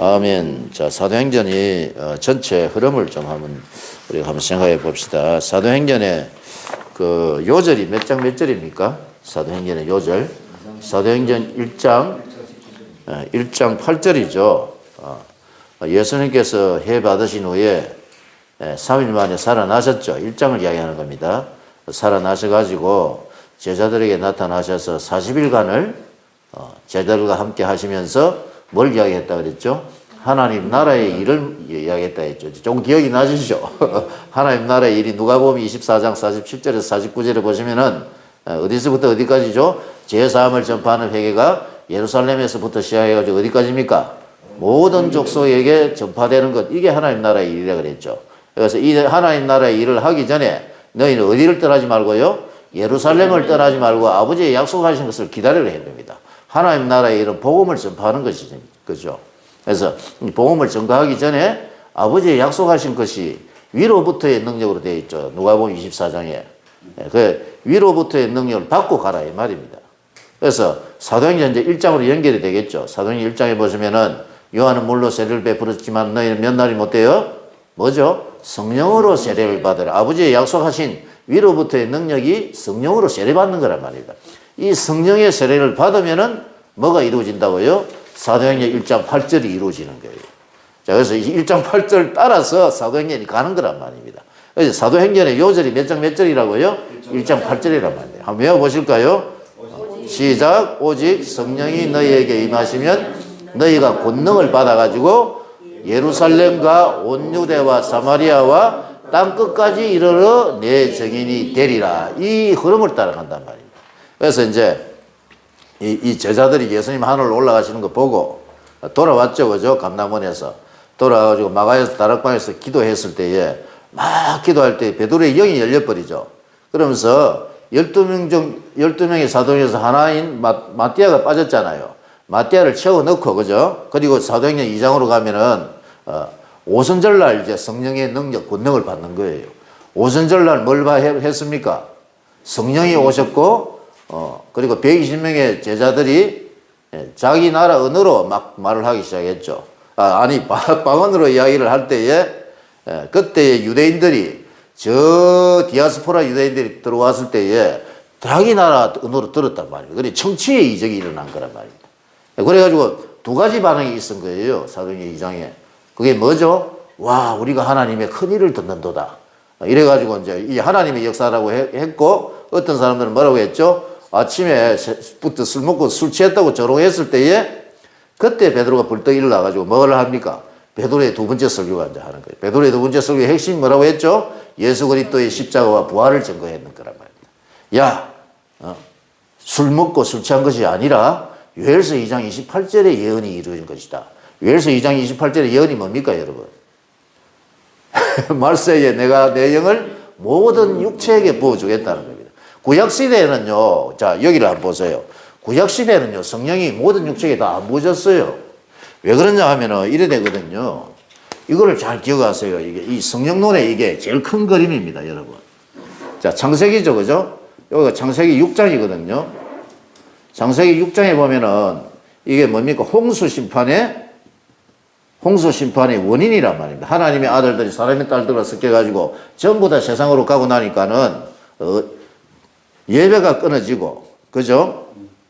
아멘. 자, 사도행전이 전체 흐름을 좀 우리가 한번 생각해 봅시다. 사도행전의 그 요절이 몇 장 몇 절입니까? 사도행전의 요절. 사도행전 1장 8절이죠. 예수님께서 해 받으신 후에 3일 만에 살아나셨죠. 1장을 이야기하는 겁니다. 살아나셔가지고 제자들에게 나타나셔서 40일간을 제자들과 함께 하시면서 뭘 이야기했다 그랬죠? 하나님 나라의 일을 이야기했다 했죠. 좀 기억이 나시죠? 하나님 나라의 일이 누가복음 24장 47절에서 49절에 보시면은 어디서부터 어디까지죠? 제사함을 전파하는 회개가 예루살렘에서부터 시작해가지고 어디까지입니까? 모든 족속에게 전파되는 것, 이게 하나님 나라의 일이라 그랬죠. 그래서 이 하나님 나라의 일을 하기 전에 너희는 어디를 떠나지 말고요? 예루살렘을 떠나지 말고 아버지의 약속하신 것을 기다리려 했습니다. 하나님 나라의 일은 복음을 전파하는 것이죠. 그죠? 그래서 복음을 전가하기 전에 아버지의 약속하신 것이 위로부터의 능력으로 되어 있죠. 누가복음 24장에. 그 위로부터의 능력을 받고 가라 이 말입니다. 그래서 사도행전 이제 1장으로 연결이 되겠죠. 사도행전 1장에 보시면은 요한은 물로 세례를 베풀었지만 너희는 몇 날이 못 돼요? 뭐죠? 성령으로 세례를 받으라. 아버지의 약속하신 위로부터의 능력이 성령으로 세례받는 거란 말입니다. 이 성령의 세례를 받으면은 뭐가 이루어진다고요? 사도행전 1장 8절이 이루어지는 거예요. 자, 그래서 1장 8절 따라서 사도행전이 가는 거란 말입니다. 그래서 사도행전의 요절이 몇 장 몇 절이라고요? 1장 8절이란 말이에요. 한번 외워보실까요? 시작. 오직 성령이 너희에게 임하시면 너희가 권능을 받아가지고 예루살렘과 온 유대와 사마리아와 땅끝까지 이르러 내 증인이 되리라. 이 흐름을 따라간단 말입니다. 그래서 이제 이 제자들이 예수님 하늘로 올라가시는 거 보고 돌아왔죠. 그죠? 감남원에서. 돌아와가지고 마가에서 다락방에서 기도했을 때에 막 기도할 때 베드로의 영이 열려버리죠. 그러면서 12명의 사도에서 하나인 마띠아가 빠졌잖아요. 마띠아를 채워 넣고, 그죠? 그리고 사도행전 2장으로 가면은, 오순절날 이제 성령의 능력, 권능을 받는 거예요. 오순절날 뭘 했습니까? 성령이 오셨고, 그리고 120명의 제자들이 자기 나라 언어로 막 말을 하기 시작했죠. 방언으로 이야기를 할 때에, 그때의 유대인들이, 저 디아스포라 유대인들이 들어왔을 때에 자기 나라 언어로 들었단 말이에요. 그래, 청취의 이적이 일어난 거란 말입니다. 그래가지고 두 가지 반응이 있은 거예요. 사도행전 2장에. 그게 뭐죠? 와, 우리가 하나님의 큰 일을 듣는도다. 이래가지고 이제 이 하나님의 역사라고 했고, 어떤 사람들은 뭐라고 했죠? 아침에부터 술 먹고 술 취했다고 조롱했을 때에 그때 베드로가 벌떡 일어나가지고 뭐를 합니까? 베드로의 두 번째 설교가 이제 하는 거예요. 베드로의 두 번째 설교의 핵심이 뭐라고 했죠? 예수 그리스도의 십자가와 부활을 증거했는 거란 말입니다. 야, 술 먹고 술 취한 것이 아니라 요엘서 2장 28절의 예언이 이루어진 것이다. 요엘서 2장 28절의 예언이 뭡니까, 여러분? 말세에 내가 내 영을 모든 육체에게 부어주겠다는 겁니다. 구약시대에는요, 자, 여기를 한번 보세요. 구약시대에는요, 성령이 모든 육체에게 다 안 부어졌어요. 왜 그러냐 하면은 이래 되거든요. 이거를 잘 기억하세요. 이 성령론의 이게 제일 큰 그림입니다, 여러분. 자, 창세기죠, 그죠? 여기가 창세기 6장이거든요. 창세기 6장에 보면은 이게 뭡니까? 홍수 심판의 원인이란 말입니다. 하나님의 아들들이 사람의 딸들과 섞여가지고 전부 다 세상으로 가고 나니까는, 예배가 끊어지고, 그죠?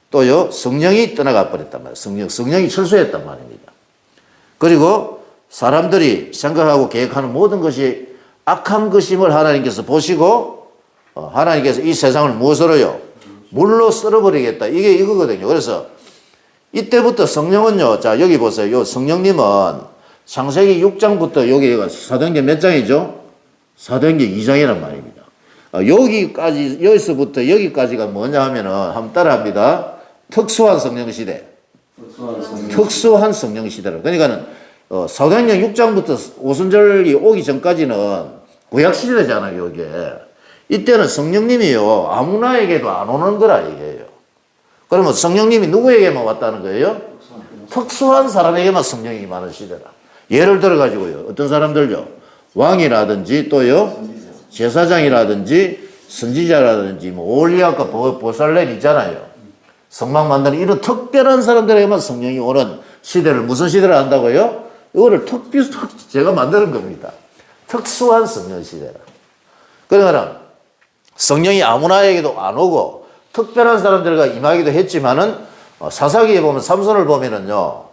또요, 성령이 떠나가 버렸단 말이에요. 성령이 철수했단 말입니다. 그리고 사람들이 생각하고 계획하는 모든 것이 악한 것임을 하나님께서 보시고, 하나님께서 이 세상을 무엇으로요? 물로 썰어버리겠다. 이게 이거거든요. 그래서 이때부터 성령은요, 자, 여기 보세요. 요 성령님은 창세기 6장부터 여기가 사도행전 몇 장이죠? 사도행전 2장이란 말입니다. 여기서부터 여기까지가 뭐냐 하면은, 한번 따라 합니다. 특수한 성령 시대. 특수한 성령 시대라. 그러니까는, 사도행전 6장부터 오순절이 오기 전까지는 구약 시대잖아요, 이게. 이때는 성령님이요, 아무나에게도 안 오는 거라 이게요. 그러면 성령님이 누구에게만 왔다는 거예요? 특수한 사람에게만 성령이 임하는 시대라. 예를 들어가지고요, 어떤 사람들요, 왕이라든지 또요, 제사장이라든지 선지자라든지 뭐 올리아과 보살렘 있잖아요. 성막 만드는 이런 특별한 사람들에게만 성령이 오는 시대를 무슨 시대를 한다고요? 이거를 제가 만드는 겁니다. 특수한 성령 시대라. 그러니까 성령이 아무나에게도 안 오고 특별한 사람들과 임하기도 했지만은 사사기에 보면 삼손을 보면은요,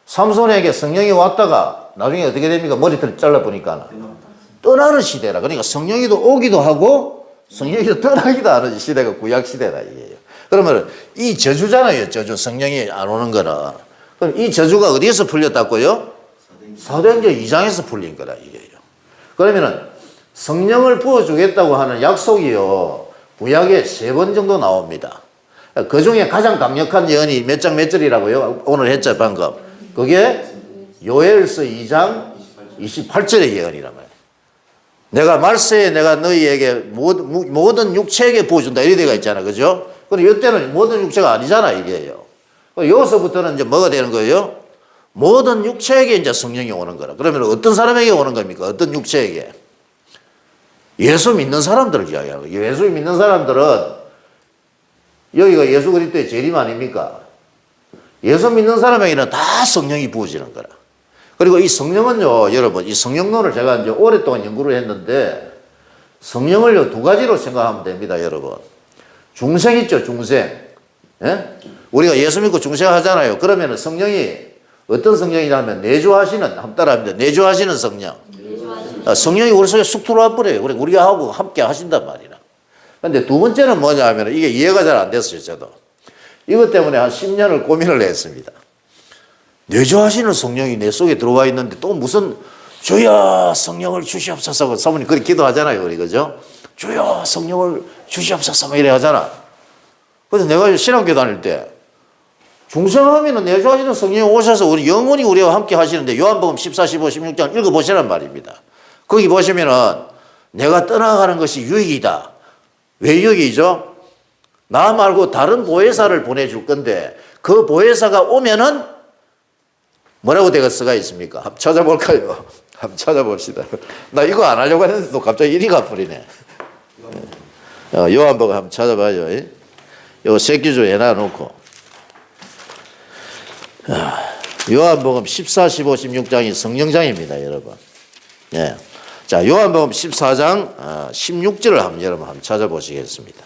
삼손에게 성령이 왔다가 나중에 어떻게 됩니까? 머리털 잘라보니까 떠나는 시대라. 그러니까 성령이도 오기도 하고 성령이 떠나기도 하는 시대가 구약 시대라 이게요. 그러면 이 저주잖아요. 저주. 성령이 안 오는 거는. 그럼 이 저주가 어디에서 풀렸다고요? 사도행전 2장에서 풀린 거라 이게요. 그러면은 성령을 부어주겠다고 하는 약속이요, 구약에 3번 정도 나옵니다. 그 중에 가장 강력한 예언이 몇 장 몇 절이라고요? 오늘 했죠 방금. 그게 요엘서 2장 28절의 예언이란 말이에요. 내가 말세에 내가 너희에게 모든 육체에게 부어준다 이런 데가 있잖아, 그죠? 근데 이때는 모든 육체가 아니잖아 이게요. 여기서부터는 이제 뭐가 되는 거예요? 모든 육체에게 이제 성령이 오는 거라. 그러면 어떤 사람에게 오는 겁니까? 어떤 육체에게? 예수 믿는 사람들을 이야기하는 거예요. 예수 믿는 사람들은 여기가 예수 그리스도의 재림 아닙니까? 예수 믿는 사람에게는 다 성령이 부어지는 거라. 그리고 이 성령은요, 여러분, 이 성령론을 제가 이제 오랫동안 연구를 했는데, 성령을요, 2가지로 생각하면 됩니다, 여러분. 중생 있죠, 중생. 예? 우리가 예수 믿고 중생하잖아요. 그러면 성령이 어떤 성령이냐면 내주하시는, 한번 따라합니다. 내주하시는 성령. 성령이 우리 속에 쑥 들어와 버려요. 우리가 하고 함께 하신단 말이라. 근데 2번째는 뭐냐 하면 이게 이해가 잘 안 됐어요, 저도. 이것 때문에 한 10년을 고민을 했습니다. 내주하시는 성령이 내 속에 들어와 있는데 또 무슨 주여 성령을 주시옵소서. 사모님 그렇게 기도하잖아요, 우리, 그죠? 주여 성령을 주시옵소서. 뭐 이래 하잖아. 그래서 내가 신학교 다닐 때 중생하면은 내주하시는 성령이 오셔서 우리 영원히 우리와 함께 하시는데 요한복음 14, 15, 16장 읽어보시란 말입니다. 거기 보시면은 내가 떠나가는 것이 유익이다. 왜 유익이죠? 나 말고 다른 보혜사를 보내줄 건데 그 보혜사가 오면은 뭐라고 되어 쓰가 있습니까? 한번 찾아볼까요? 한번 찾아봅시다. 나 이거 안 하려고 했는데 또 갑자기 이리 가버리네. 요한복음 한번 찾아봐요. 요 새끼줄 해놔놓고. 요한복음 14, 15, 16장이 성령장입니다, 여러분. 예. 자, 요한복음 14장 16절을 여러분 한번 찾아보시겠습니다.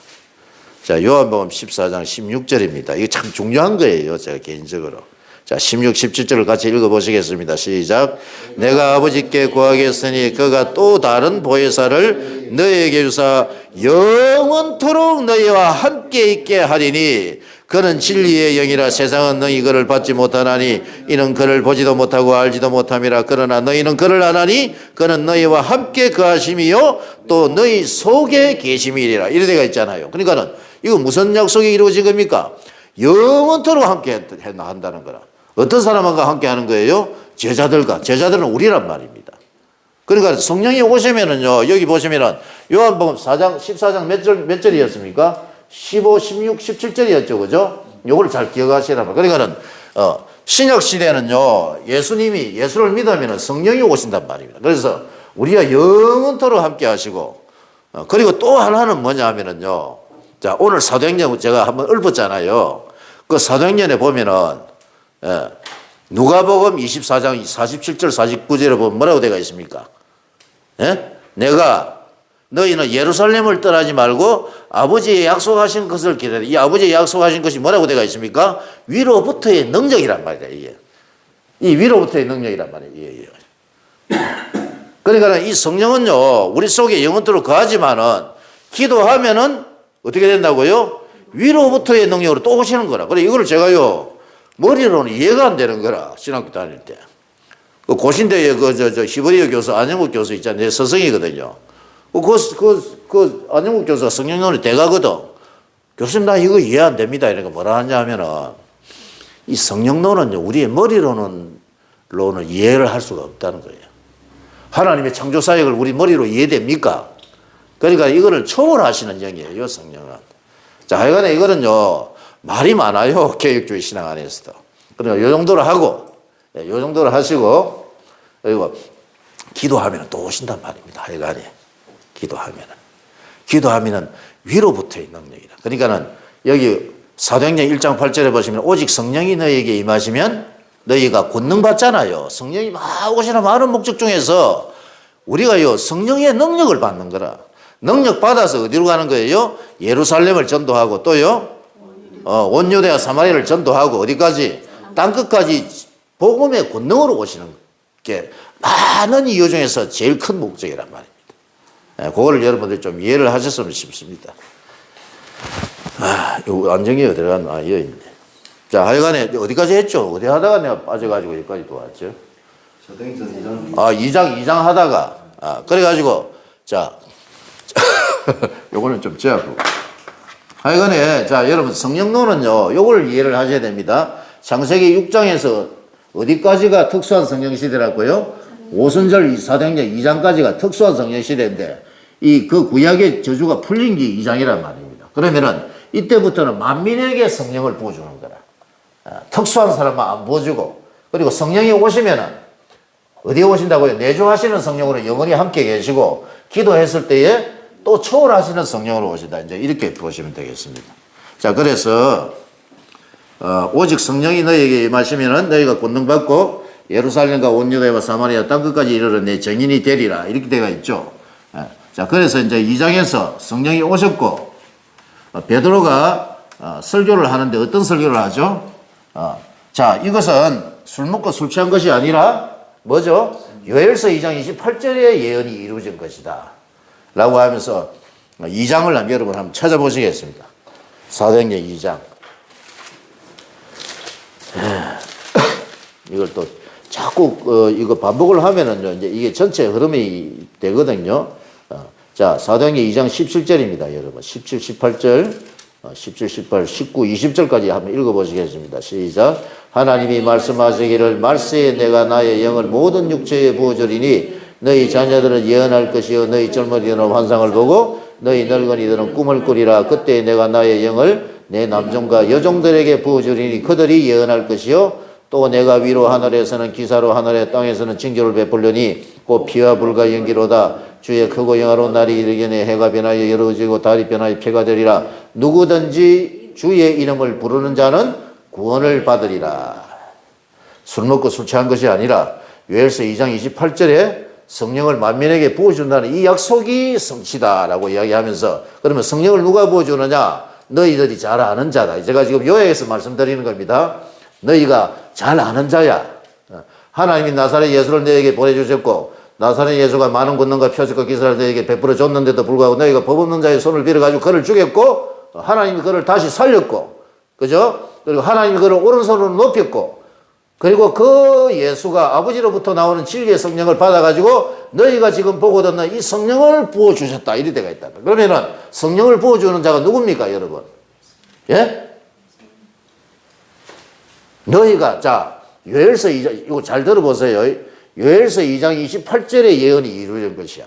자, 요한복음 14장 16절입니다. 이거 참 중요한 거예요, 제가 개인적으로. 자, 16, 17절을 같이 읽어보시겠습니다. 시작. 내가 아버지께 구하겠으니 그가 또 다른 보혜사를 너희에게 주사 영원토록 너희와 함께 있게 하리니 그는 진리의 영이라. 세상은 너희 그를 받지 못하나니 이는 그를 보지도 못하고 알지도 못함이라. 그러나 너희는 그를 아나니 그는 너희와 함께 거하심이요 또 너희 속에 계심이리라. 이런 데가 있잖아요. 그러니까는 이거 무슨 약속이 이루어진 겁니까? 영원토록 함께 한다는 거라. 어떤 사람과 함께 하는 거예요? 제자들과. 제자들은 우리란 말입니다. 그러니까 성령이 오시면은요, 여기 보시면은 요한복음 14장 몇 절이었습니까? 15, 16, 17절이었죠. 그죠? 요거를 잘 기억하시란 말이에요. 그러니까는, 신약 시대는요, 예수를 믿으면 성령이 오신단 말입니다. 그래서 우리가 영원토록 함께 하시고, 그리고 또 하나는 뭐냐 하면은요, 자, 오늘 사도행전 제가 한번 읊었잖아요. 그 사도행전에 보면은, 누가복음 24장 47절 49절에 보면 뭐라고 되어 있습니까? 예? 내가 너희는 예루살렘을 떠나지 말고 아버지의 약속하신 것을 기다려. 이 아버지의 약속하신 것이 뭐라고 되어 있습니까? 위로부터의 능력이란 말이야, 이게. 이 위로부터의 능력이란 말이에요. 이게. 그러니까 이 성령은요, 우리 속에 영원토록 거하지만은 기도하면은 어떻게 된다고요? 위로부터의 능력으로 또 오시는 거라. 그래, 이거를 제가요, 머리로는 이해가 안 되는 거라, 신학교 다닐 때. 그 고신대에 히브리어 교수, 안영국 교수 있잖아요. 내 스승이거든요. 안영국 교수가 성령론의 대가거든. 교수님, 나 이거 이해 안 됩니다. 이러니까 뭐라 하냐 하면은, 이 성령론은 우리의 머리로는 이해를 할 수가 없다는 거예요. 하나님의 창조사역을 우리 머리로 이해됩니까? 그러니까 이거를 초월하시는 영이에요, 성령은. 자, 하여간에 이거는요, 말이 많아요. 개혁주의 신앙 안에서도. 그러니까 요 정도로 하고, 요 정도로 하시고, 그리고 기도하면 또 오신단 말입니다. 하여간에. 기도하면은 위로부터의 능력이다. 그러니까는 여기 사도행전 1장 8절에 보시면 오직 성령이 너희에게 임하시면 너희가 권능 받잖아요. 성령이 막 오시는 많은 목적 중에서 우리가요, 성령의 능력을 받는 거라. 능력 받아서 어디로 가는 거예요? 예루살렘을 전도하고 또요, 온 유대와 사마리아를 전도하고 어디까지? 땅끝까지 복음의 권능으로 오시는 게 많은 이유 중에서 제일 큰 목적이란 말입니다. 그거를 여러분들이 좀 이해를 하셨으면 싶습니다. 요 안정이 어디 갔나? 여기 있네. 자, 하여간에 어디까지 했죠? 어디 하다가 내가 빠져가지고 여기까지 또 왔죠? 사도행전 2장. 2장 하다가. 그래가지고, 자, 요거는 좀 제압하고. 하여간에, 자, 여러분, 성령론은요, 요걸 이해를 하셔야 됩니다. 창세기 6장에서 어디까지가 특수한 성령시대라고요? 오순절 사도행전 2장까지가 특수한 성령시대인데, 그 구약의 저주가 풀린 게 2장이란 말입니다. 그러면은, 이때부터는 만민에게 성령을 부어주는 거라. 특수한 사람만 안 부어주고, 그리고 성령이 오시면은, 어디에 오신다고요? 내주하시는 성령으로 영원히 함께 계시고, 기도했을 때에 또 초월하시는 성령으로 오신다. 이제 이렇게 보시면 되겠습니다. 자, 그래서, 오직 성령이 너희에게 임하시면은 너희가 권능 받고 예루살렘과 온 유다와 사마리아 땅끝까지 이르러 내 증인이 되리라. 이렇게 되어 있죠. 자, 그래서 이제 2장에서 성령이 오셨고, 베드로가 설교를 하는데 어떤 설교를 하죠? 자, 이것은 술 먹고 술 취한 것이 아니라 뭐죠? 요엘서 2장 28절의 예언이 이루어진 것이다. 라고 하면서 2장을 여러분 한번 찾아보시겠습니다. 사도행전 2장. 이걸 또 자꾸 이거 반복을 하면은요, 이제 이게 전체 흐름이 되거든요. 자, 사도행전 2장 17절입니다, 여러분. 17, 18절, 17, 18, 19, 20절까지 한번 읽어보시겠습니다. 시작. 하나님이 말씀하시기를 말세에 내가 나의 영을 모든 육체에 부어주리니 너희 자녀들은 예언할 것이요 너희 젊은이들은 환상을 보고 너희 늙은이들은 꿈을 꾸리라. 그때 내가 나의 영을 내 남종과 여종들에게 부어주리니 그들이 예언할 것이요 또 내가 위로 하늘에서는 기사로 하늘의 땅에서는 징조를 베풀려니 곧 피와 불과 연기로다. 주의 크고 영화로운 날이 이르기에 해가 변하여 열어지고 달이 변하여 표가 되리라. 누구든지 주의 이름을 부르는 자는 구원을 받으리라. 술 먹고 술 취한 것이 아니라 요엘서 2장 28절에 성령을 만민에게 부어준다는 이 약속이 성취다라고 이야기하면서, 그러면 성령을 누가 부어주느냐? 너희들이 잘 아는 자다. 제가 지금 요약해서 말씀드리는 겁니다. 너희가 잘 아는 자야. 하나님이 나사렛 예수를 너희에게 보내주셨고 나사렛 예수가 많은 권능과 표적과 기사를 너희에게 베풀어 줬는데도 불구하고 너희가 법 없는 자의 손을 빌어가지고 그를 죽였고 하나님이 그를 다시 살렸고, 그죠? 그리고 하나님이 그를 오른손으로 높였고, 그리고 그 예수가 아버지로부터 나오는 진리의 성령을 받아가지고 너희가 지금 보고 듣는 이 성령을 부어주셨다. 이리 때가 있다. 그러면은 성령을 부어주는 자가 누굽니까, 여러분? 예? 너희가, 자, 요엘서 2장, 이거 잘 들어보세요. 요엘서 2장 28절의 예언이 이루어진 것이야.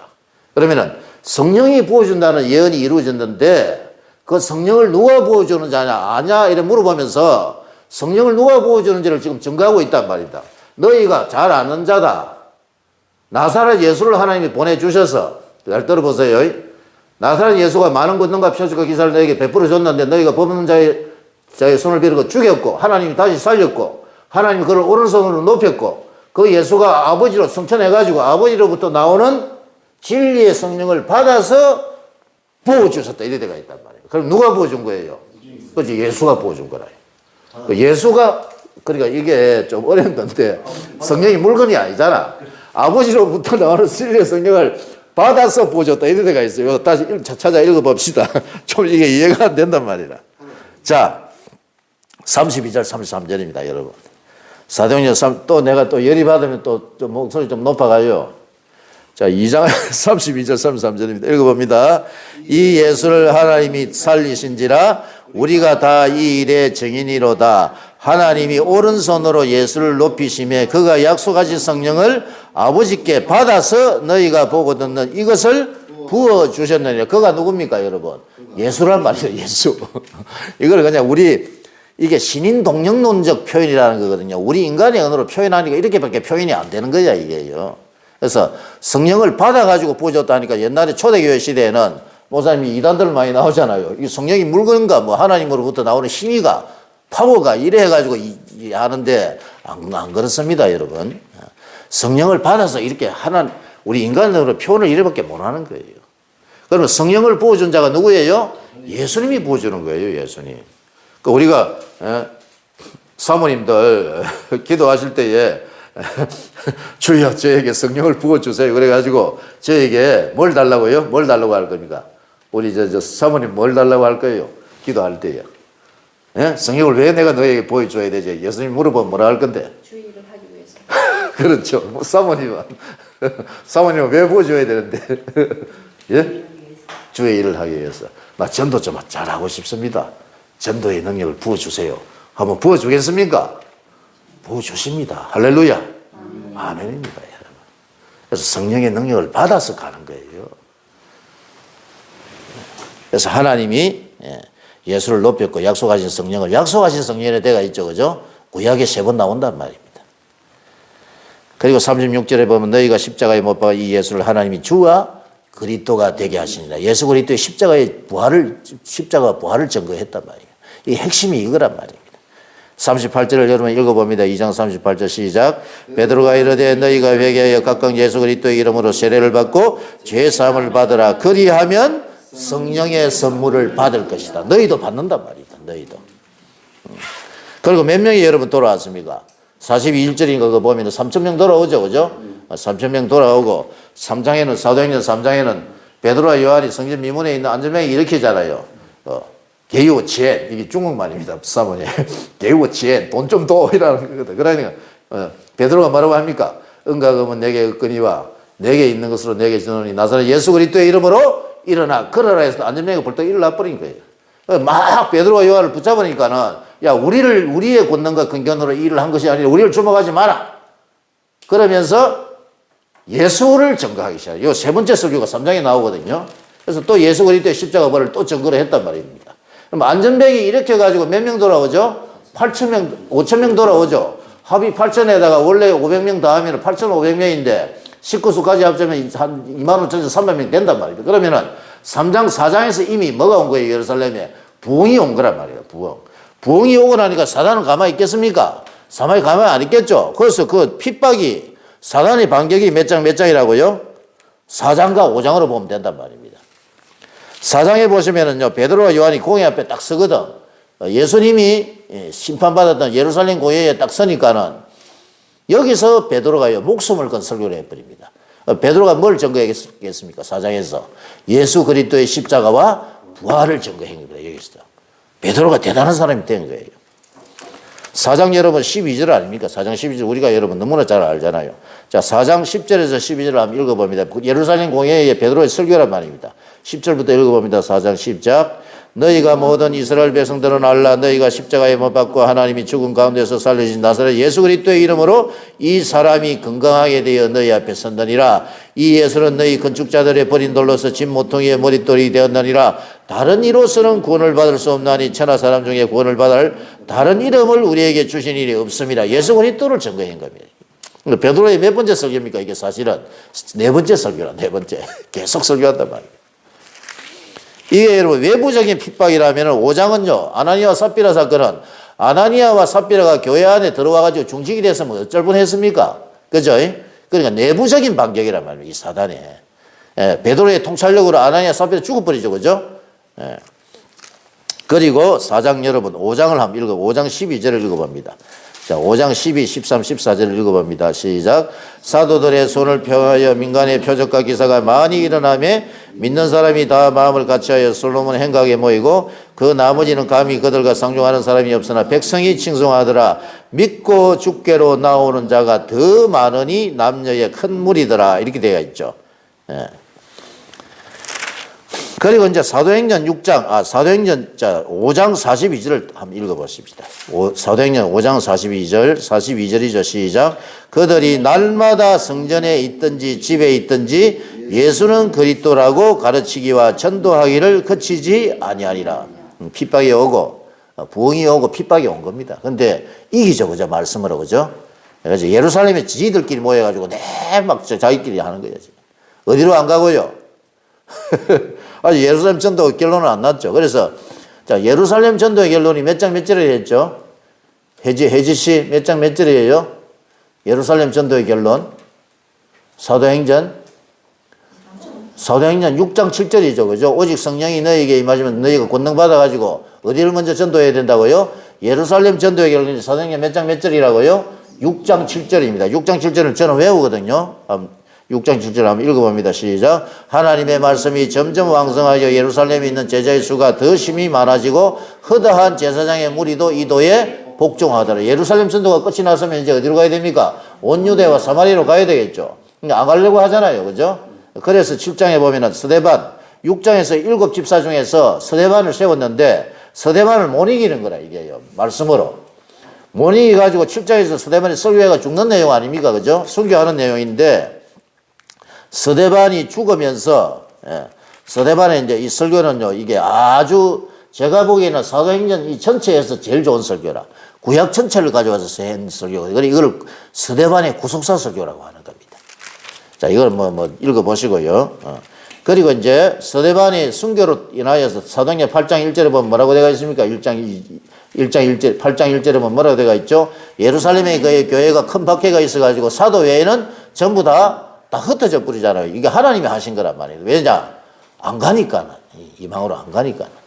그러면은 성령이 부어준다는 예언이 이루어졌는데 그 성령을 누가 부어주는 자냐, 아냐, 이래 물어보면서 성령을 누가 부어주는지를 지금 증거하고 있단 말이다. 너희가 잘 아는 자다. 나사렛 예수를 하나님이 보내주셔서, 잘 들어보세요. 나사렛 예수가 많은 권능과 표적과 기사를 너희에게 베풀어 줬는데 너희가 법 없는 자의 손을 빌고 죽였고 하나님이 다시 살렸고 하나님이 그를 오른손으로 높였고 그 예수가 아버지로 승천해가지고 아버지로부터 나오는 진리의 성령을 받아서 부어주셨다. 이래 돼가 있단 말이에요. 그럼 누가 부어준 거예요? 그렇지, 예수가 부어준 거라. 예수가, 그러니까 이게 좀 어려운 건데 성령이 물건이 아니잖아. 아버지로부터 나오는 진리의 성령을 받아서 부어줬다. 이래 돼가 있어요. 다시 찾아 읽어봅시다. 좀 이게 이해가 안 된단 말이라. 자, 32절 33절입니다, 여러분. 사도행전 3, 또 내가 또 열이 받으면 또 좀 목소리 좀 높아가요. 자, 2장 32절 33절입니다. 읽어봅니다. 이 예수를 하나님이 살리신지라 우리가 다 이 일의 증인이로다. 하나님이 오른손으로 예수를 높이심에 그가 약속하신 성령을 아버지께 받아서 너희가 보고 듣는 이것을 부어주셨느니라. 그가 누굽니까, 여러분? 예수란 말이에요, 예수. 이걸 그냥 이게 신인 동력론적 표현이라는 거거든요. 우리 인간의 언어로 표현하니까 이렇게밖에 표현이 안 되는 거야, 이게요. 그래서 성령을 받아가지고 부어줬다니까 옛날에 초대교회 시대에는 목사님이 이단들 많이 나오잖아요. 이 성령이 물건인가 뭐 하나님으로부터 나오는 힘이가 파워가 이래 해가지고 하는데 안 그렇습니다, 여러분. 성령을 받아서 이렇게 우리 인간으로 표현을 이래밖에 못 하는 거예요. 그러면 성령을 부어준 자가 누구예요? 예수님이 부어주는 거예요, 예수님. 그러니까 우리가 사모님들 기도하실 때에 주여 저에게 성령을 부어주세요. 그래가지고 저에게 뭘 달라고요? 뭘 달라고 할 겁니까? 우리 저 사모님 뭘 달라고 할 거예요? 기도할 때요. 예? 성령을 왜 내가 너에게 보여줘야 되지? 예수님 물어보면 뭐라 할 건데? 주의 일을 하기 위해서. 그렇죠. 뭐 사모님은 왜 보여줘야 되는데? 예? 주의 일을 하기 위해서. 나 전도 좀 잘하고 싶습니다. 전도의 능력을 부어주세요. 한번 부어주겠습니까? 부어주십니다. 할렐루야. 아멘입니다, 여러분. 그래서 성령의 능력을 받아서 가는 거예요. 그래서 하나님이 예수를 높였고 약속하신 성령의 때가 있죠, 그죠? 구약에 3번 나온단 말입니다. 그리고 36절에 보면 너희가 십자가에 못 박아 이 예수를 하나님이 주와 그리스도가 되게 하시니라. 예수 그리스도의 십자가 부활을 증거했단 말이에요. 이 핵심이 이거란 말입니다. 38절을 여러분 읽어봅니다. 2장 38절 시작. 베드로가 이르되 너희가 회개하여 각각 예수 그리스도의 이름으로 세례를 받고 죄 사함을 받으라. 그리하면 성령의 선물을 받을 것이다. 너희도 받는단 말이다. 너희도. 그리고 몇 명이 여러분 돌아왔습니까? 42일절인가 그거 보면 3,000명 돌아오죠. 그죠? 3,000명 돌아오고 3장에는 사도행전 3장에는 베드로와 요한이 성전 미문에 있는 안전병이 일으키잖아요. 개요치엔 이게 중국말입니다. 사모님. 개요치엔 돈 좀 더 이라는 거거든. 그러니까 베드로가 뭐라고 합니까? 은가금은 내게 얻거니와 내게 있는 것으로 내게 주노니 나사렛 예수 그리스도의 이름으로 일어나 걸어라 해서 안전병이 벌떡 일어나 버린 거예요. 막 베드로와 요한을 붙잡으니까는 야 우리의 권능과 근견으로 일을 한 것이 아니라 우리를 주목하지 마라. 그러면서 예수를 증거하기 시작해요. 이 3번째 설교가 3장에 나오거든요. 그래서 또 예수 그리스도의 십자가 벌을 또 증거를 했단 말입니다. 그럼 안전병이 이렇게 가지고 몇 명 돌아오죠? 8,000명, 5,000명 돌아오죠. 합의 8,000에다가 원래 500명 더하면 8,500명인데 19수까지 합치면 한 25,000에서 300명 된단 말입니다. 그러면은 3장, 4장에서 이미 뭐가 온 거예요? 예루살렘에 부흥이 온 거란 말이에요. 부흥이 오고 나니까 사단은 가만히 있겠습니까? 사단이 가만히 안 있겠죠. 그래서 그 핍박이 사단의 반격이 몇 장이라고요? 4장과 5장으로 보면 된단 말입니다. 4장에 보시면은요, 베드로와 요한이 공회 앞에 딱 서거든. 예수님이 심판받았던 예루살렘 공회에 딱 서니까는 여기서 베드로가 목숨을 건 설교를 해버립니다. 베드로가 뭘 증거했겠습니까? 4장에서 예수 그리스도의 십자가와 부활을 증거한 겁니다. 여기서 베드로가 대단한 사람이 된 거예요. 4장 여러분 12절 아닙니까? 4장 12절 우리가 여러분 너무나 잘 알잖아요. 자, 4장 10절에서 12절을 한번 읽어봅니다. 예루살렘 공회의 베드로의 설교란 말입니다. 10절부터 읽어봅니다. 4장 10절. 너희가 모든 이스라엘 백성들은 알라. 너희가 십자가에 못 박고 하나님이 죽은 가운데서 살리신 나사렛 예수 그리스도의 이름으로 이 사람이 건강하게 되어 너희 앞에 선다니라. 이 예수는 너희 건축자들의 버린 돌로서 진 모퉁이의 머릿돌이 되었나니라. 다른 이로서는 구원을 받을 수 없나니 천하 사람 중에 구원을 받을 다른 이름을 우리에게 주신 일이 없습니다. 예수 그리스도를 증거한 겁니다. 베드로의 몇 번째 설교입니까? 이게 사실은 4번째 설교라. 4번째. 계속 설교한단 말이에요. 이게 여러분 외부적인 핍박이라면 5장은요. 아나니아와 삽비라 사건은 아나니아와 삽비라가 교회 안에 들어와가지고 중직이 됐으면 어쩔 뻔했습니까? 그죠? 그러니까 내부적인 반격이란 말이에요. 이 사단이. 베드로의 통찰력으로 아나니아 삽비라 죽어버리죠. 그죠? 그리고 4장 여러분 5장을 한번 5장 12절을 읽어봅니다. 자, 5장 12, 13, 14절을 읽어봅니다. 시작. 사도들의 손을 펴하여 민간의 표적과 기사가 많이 일어나며 믿는 사람이 다 마음을 같이하여 솔로몬 행각에 모이고 그 나머지는 감히 그들과 상종하는 사람이 없으나 백성이 칭송하더라. 믿고 죽게로 나오는 자가 더 많으니 남녀의 큰 무리더라. 이렇게 되어 있죠. 예. 그리고 이제 사도행전 5장 42절을 한번 읽어보십시다. 사도행전 5장 42절이죠. 시작. 그들이 날마다 성전에 있든지 집에 있든지 예수는 그리스도라고 가르치기와 전도하기를 그치지 아니하리라. 핍박이 오고 부흥이 오고 핍박이 온 겁니다. 근데 이기죠. 그죠? 말씀으로. 그죠? 그래서 예루살렘에 지지들끼리 모여가지고 막 자기끼리 하는 거예요. 어디로 안 가고요? 아직 예루살렘 전도 결론은 안 났죠. 그래서 자 예루살렘 전도의 결론이 몇 장 몇 절에 했죠? 혜지 씨 몇 장 몇 절이에요? 예루살렘 전도의 결론. 사도행전 6장 7절이죠. 그죠? 오직 성령이 너희에게 임하시면 너희가 권능 받아가지고 어디를 먼저 전도해야 된다고요? 예루살렘 전도의 결론이 사도행전 몇 장 몇 절이라고요? 6장 7절입니다. 6장 7절을 저는 외우거든요. 6장 7절 한번 읽어봅니다. 시작. 하나님의 말씀이 점점 왕성하여 예루살렘에 있는 제자의 수가 더 심히 많아지고 허다한 제사장의 무리도 이도에 복종하더라. 예루살렘 전도가 끝이 났으면 이제 어디로 가야 됩니까? 온 유대와 사마리아로 가야 되겠죠. 근데 안 가려고 하잖아요. 그죠? 그래서 7장에 보면은 스데반, 6장에서 7 집사 중에서 스데반을 세웠는데 스데반을 못 이기는 거라 이게요. 말씀으로. 못 이기가지고 7장에서 스데반이 설교해가 죽는 내용 아닙니까? 그죠? 순교하는 내용인데 스데반이 죽으면서, 스데반의 이제 이 설교는요, 이게 아주 제가 보기에는 사도행전 이 전체에서 제일 좋은 설교라. 구약 전체를 가져와서 한 설교. 이걸 스데반의 구속사 설교라고 하는 겁니다. 자, 이걸 읽어보시고요. 그리고 이제 스데반이 순교로 인하여서 사도행전 8장 1절에 보면 뭐라고 되어 있습니까? 8장 1절에 보면 뭐라고 되어 있죠? 예루살렘에 그의 교회가 큰 박해가 있어가지고 사도 외에는 전부 다 흩어져 버리잖아요. 이게 하나님이 하신 거란 말이에요. 왜냐? 안 가니까는. 이방으로 안 가니까는.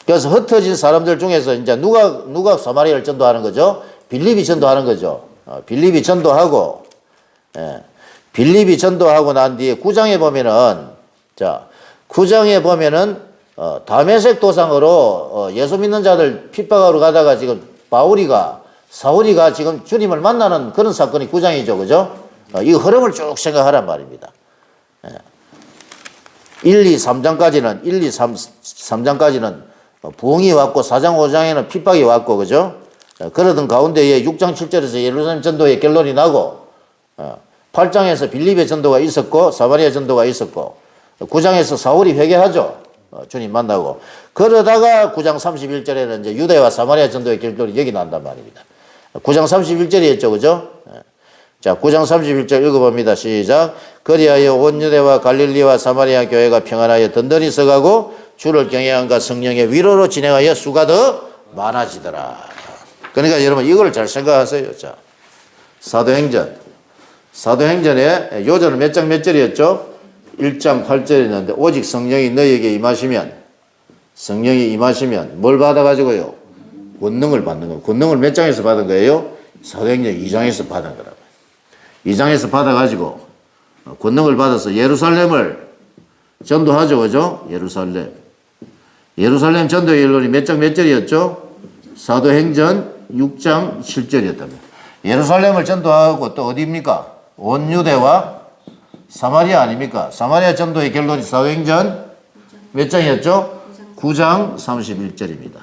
그래서 흩어진 사람들 중에서 이제 누가 사마리아를 전도하는 거죠? 빌립이 전도하는 거죠. 빌립이 전도하고, 빌립이 전도하고 난 뒤에 9장에 보면은, 자, 9장에 보면은, 다메섹 도상으로 예수 믿는 자들 핍박하러 가다가 지금 사울이가 지금 주님을 만나는 그런 사건이 9장이죠. 그죠? 이 흐름을 쭉 생각하란 말입니다. 1, 2, 3장까지는 부흥이 왔고 4장, 5장에는 핍박이 왔고, 그죠? 그러던 가운데에 6장, 7절에서 예루살렘 전도의 결론이 나고, 8장에서 빌립의 전도가 있었고, 사마리아 전도가 있었고, 9장에서 사울이 회개하죠. 주님 만나고. 그러다가 9장 31절에는 이제 유대와 사마리아 전도의 결론이 여기 난단 말입니다. 9장 31절이었죠. 그죠? 자, 9장 31절 읽어봅니다. 시작. 그리하여 온 유대와 갈릴리와 사마리아 교회가 평안하여 든든히 서가고 주를 경외함과 성령의 위로로 진행하여 수가 더 많아지더라. 그러니까 여러분 이걸 잘 생각하세요. 자, 사도행전에 요절은 몇 장 몇 절이었죠? 1장 8절이었는데 오직 성령이 너희에게 임하시면 뭘 받아가지고요? 권능을 받는 거예요. 권능을 몇 장에서 받은 거예요? 사도행전 2장에서 받은 거라고. 2장에서 받아가지고 권능을 받아서 예루살렘을 전도하죠. 그죠? 예루살렘 전도의 결론이 몇 장 몇 절이었죠? 사도행전 6장 7절이었답니다. 예루살렘을 전도하고 또 어디입니까? 온 유대와 사마리아 아닙니까? 사마리아 전도의 결론이 사도행전 몇 장이었죠? 9장 31절입니다.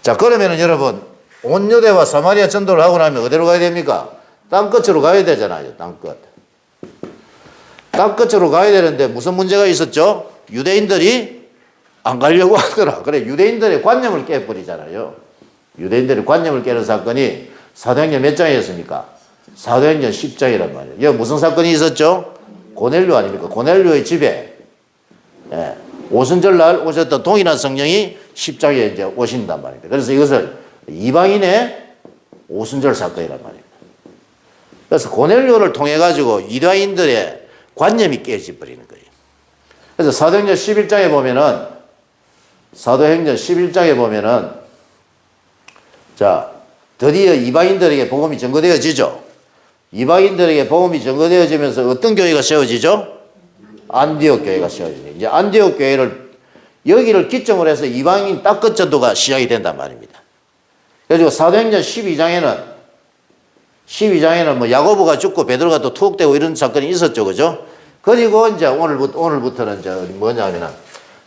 자, 그러면은 여러분, 온 유대와 사마리아 전도를 하고 나면 어디로 가야 됩니까? 땅끝으로 가야 되잖아요. 땅끝으로 가야 되는데 무슨 문제가 있었죠? 유대인들이 안 가려고 하더라. 그래, 유대인들의 관념을 깨버리잖아요. 유대인들의 관념을 깨는 사건이 사도행전 몇 장이었습니까? 사도행전 10장이란 말이에요. 여기 무슨 사건이 있었죠? 고넬료 아닙니까? 고넬료의 집에 오순절 날 오셨던 동일한 성령이 10장에 이제 오신단 말입니다. 그래서 이것을 이방인의 오순절 사건이란 말입니다. 그래서 고넬료를 통해 가지고 유다인들의 관념이 깨져버리는 거예요. 그래서 사도행전 11장에 보면은 자, 드디어 이방인들에게 복음이 전거되어지죠. 이방인들에게 복음이 전거되어지면서 어떤 교회가 세워지죠? 안디옥 교회가 세워지죠. 이제 안디옥 교회를 여기를 기점으로 해서 이방인 땅끝 전도가 시작이 된단 말입니다. 그래서 사도행전 12장에는 뭐 야고보가 죽고 베드로가 또 투옥되고 이런 사건이 있었죠. 그죠? 그리고 이제 오늘부터는 이제 뭐냐면은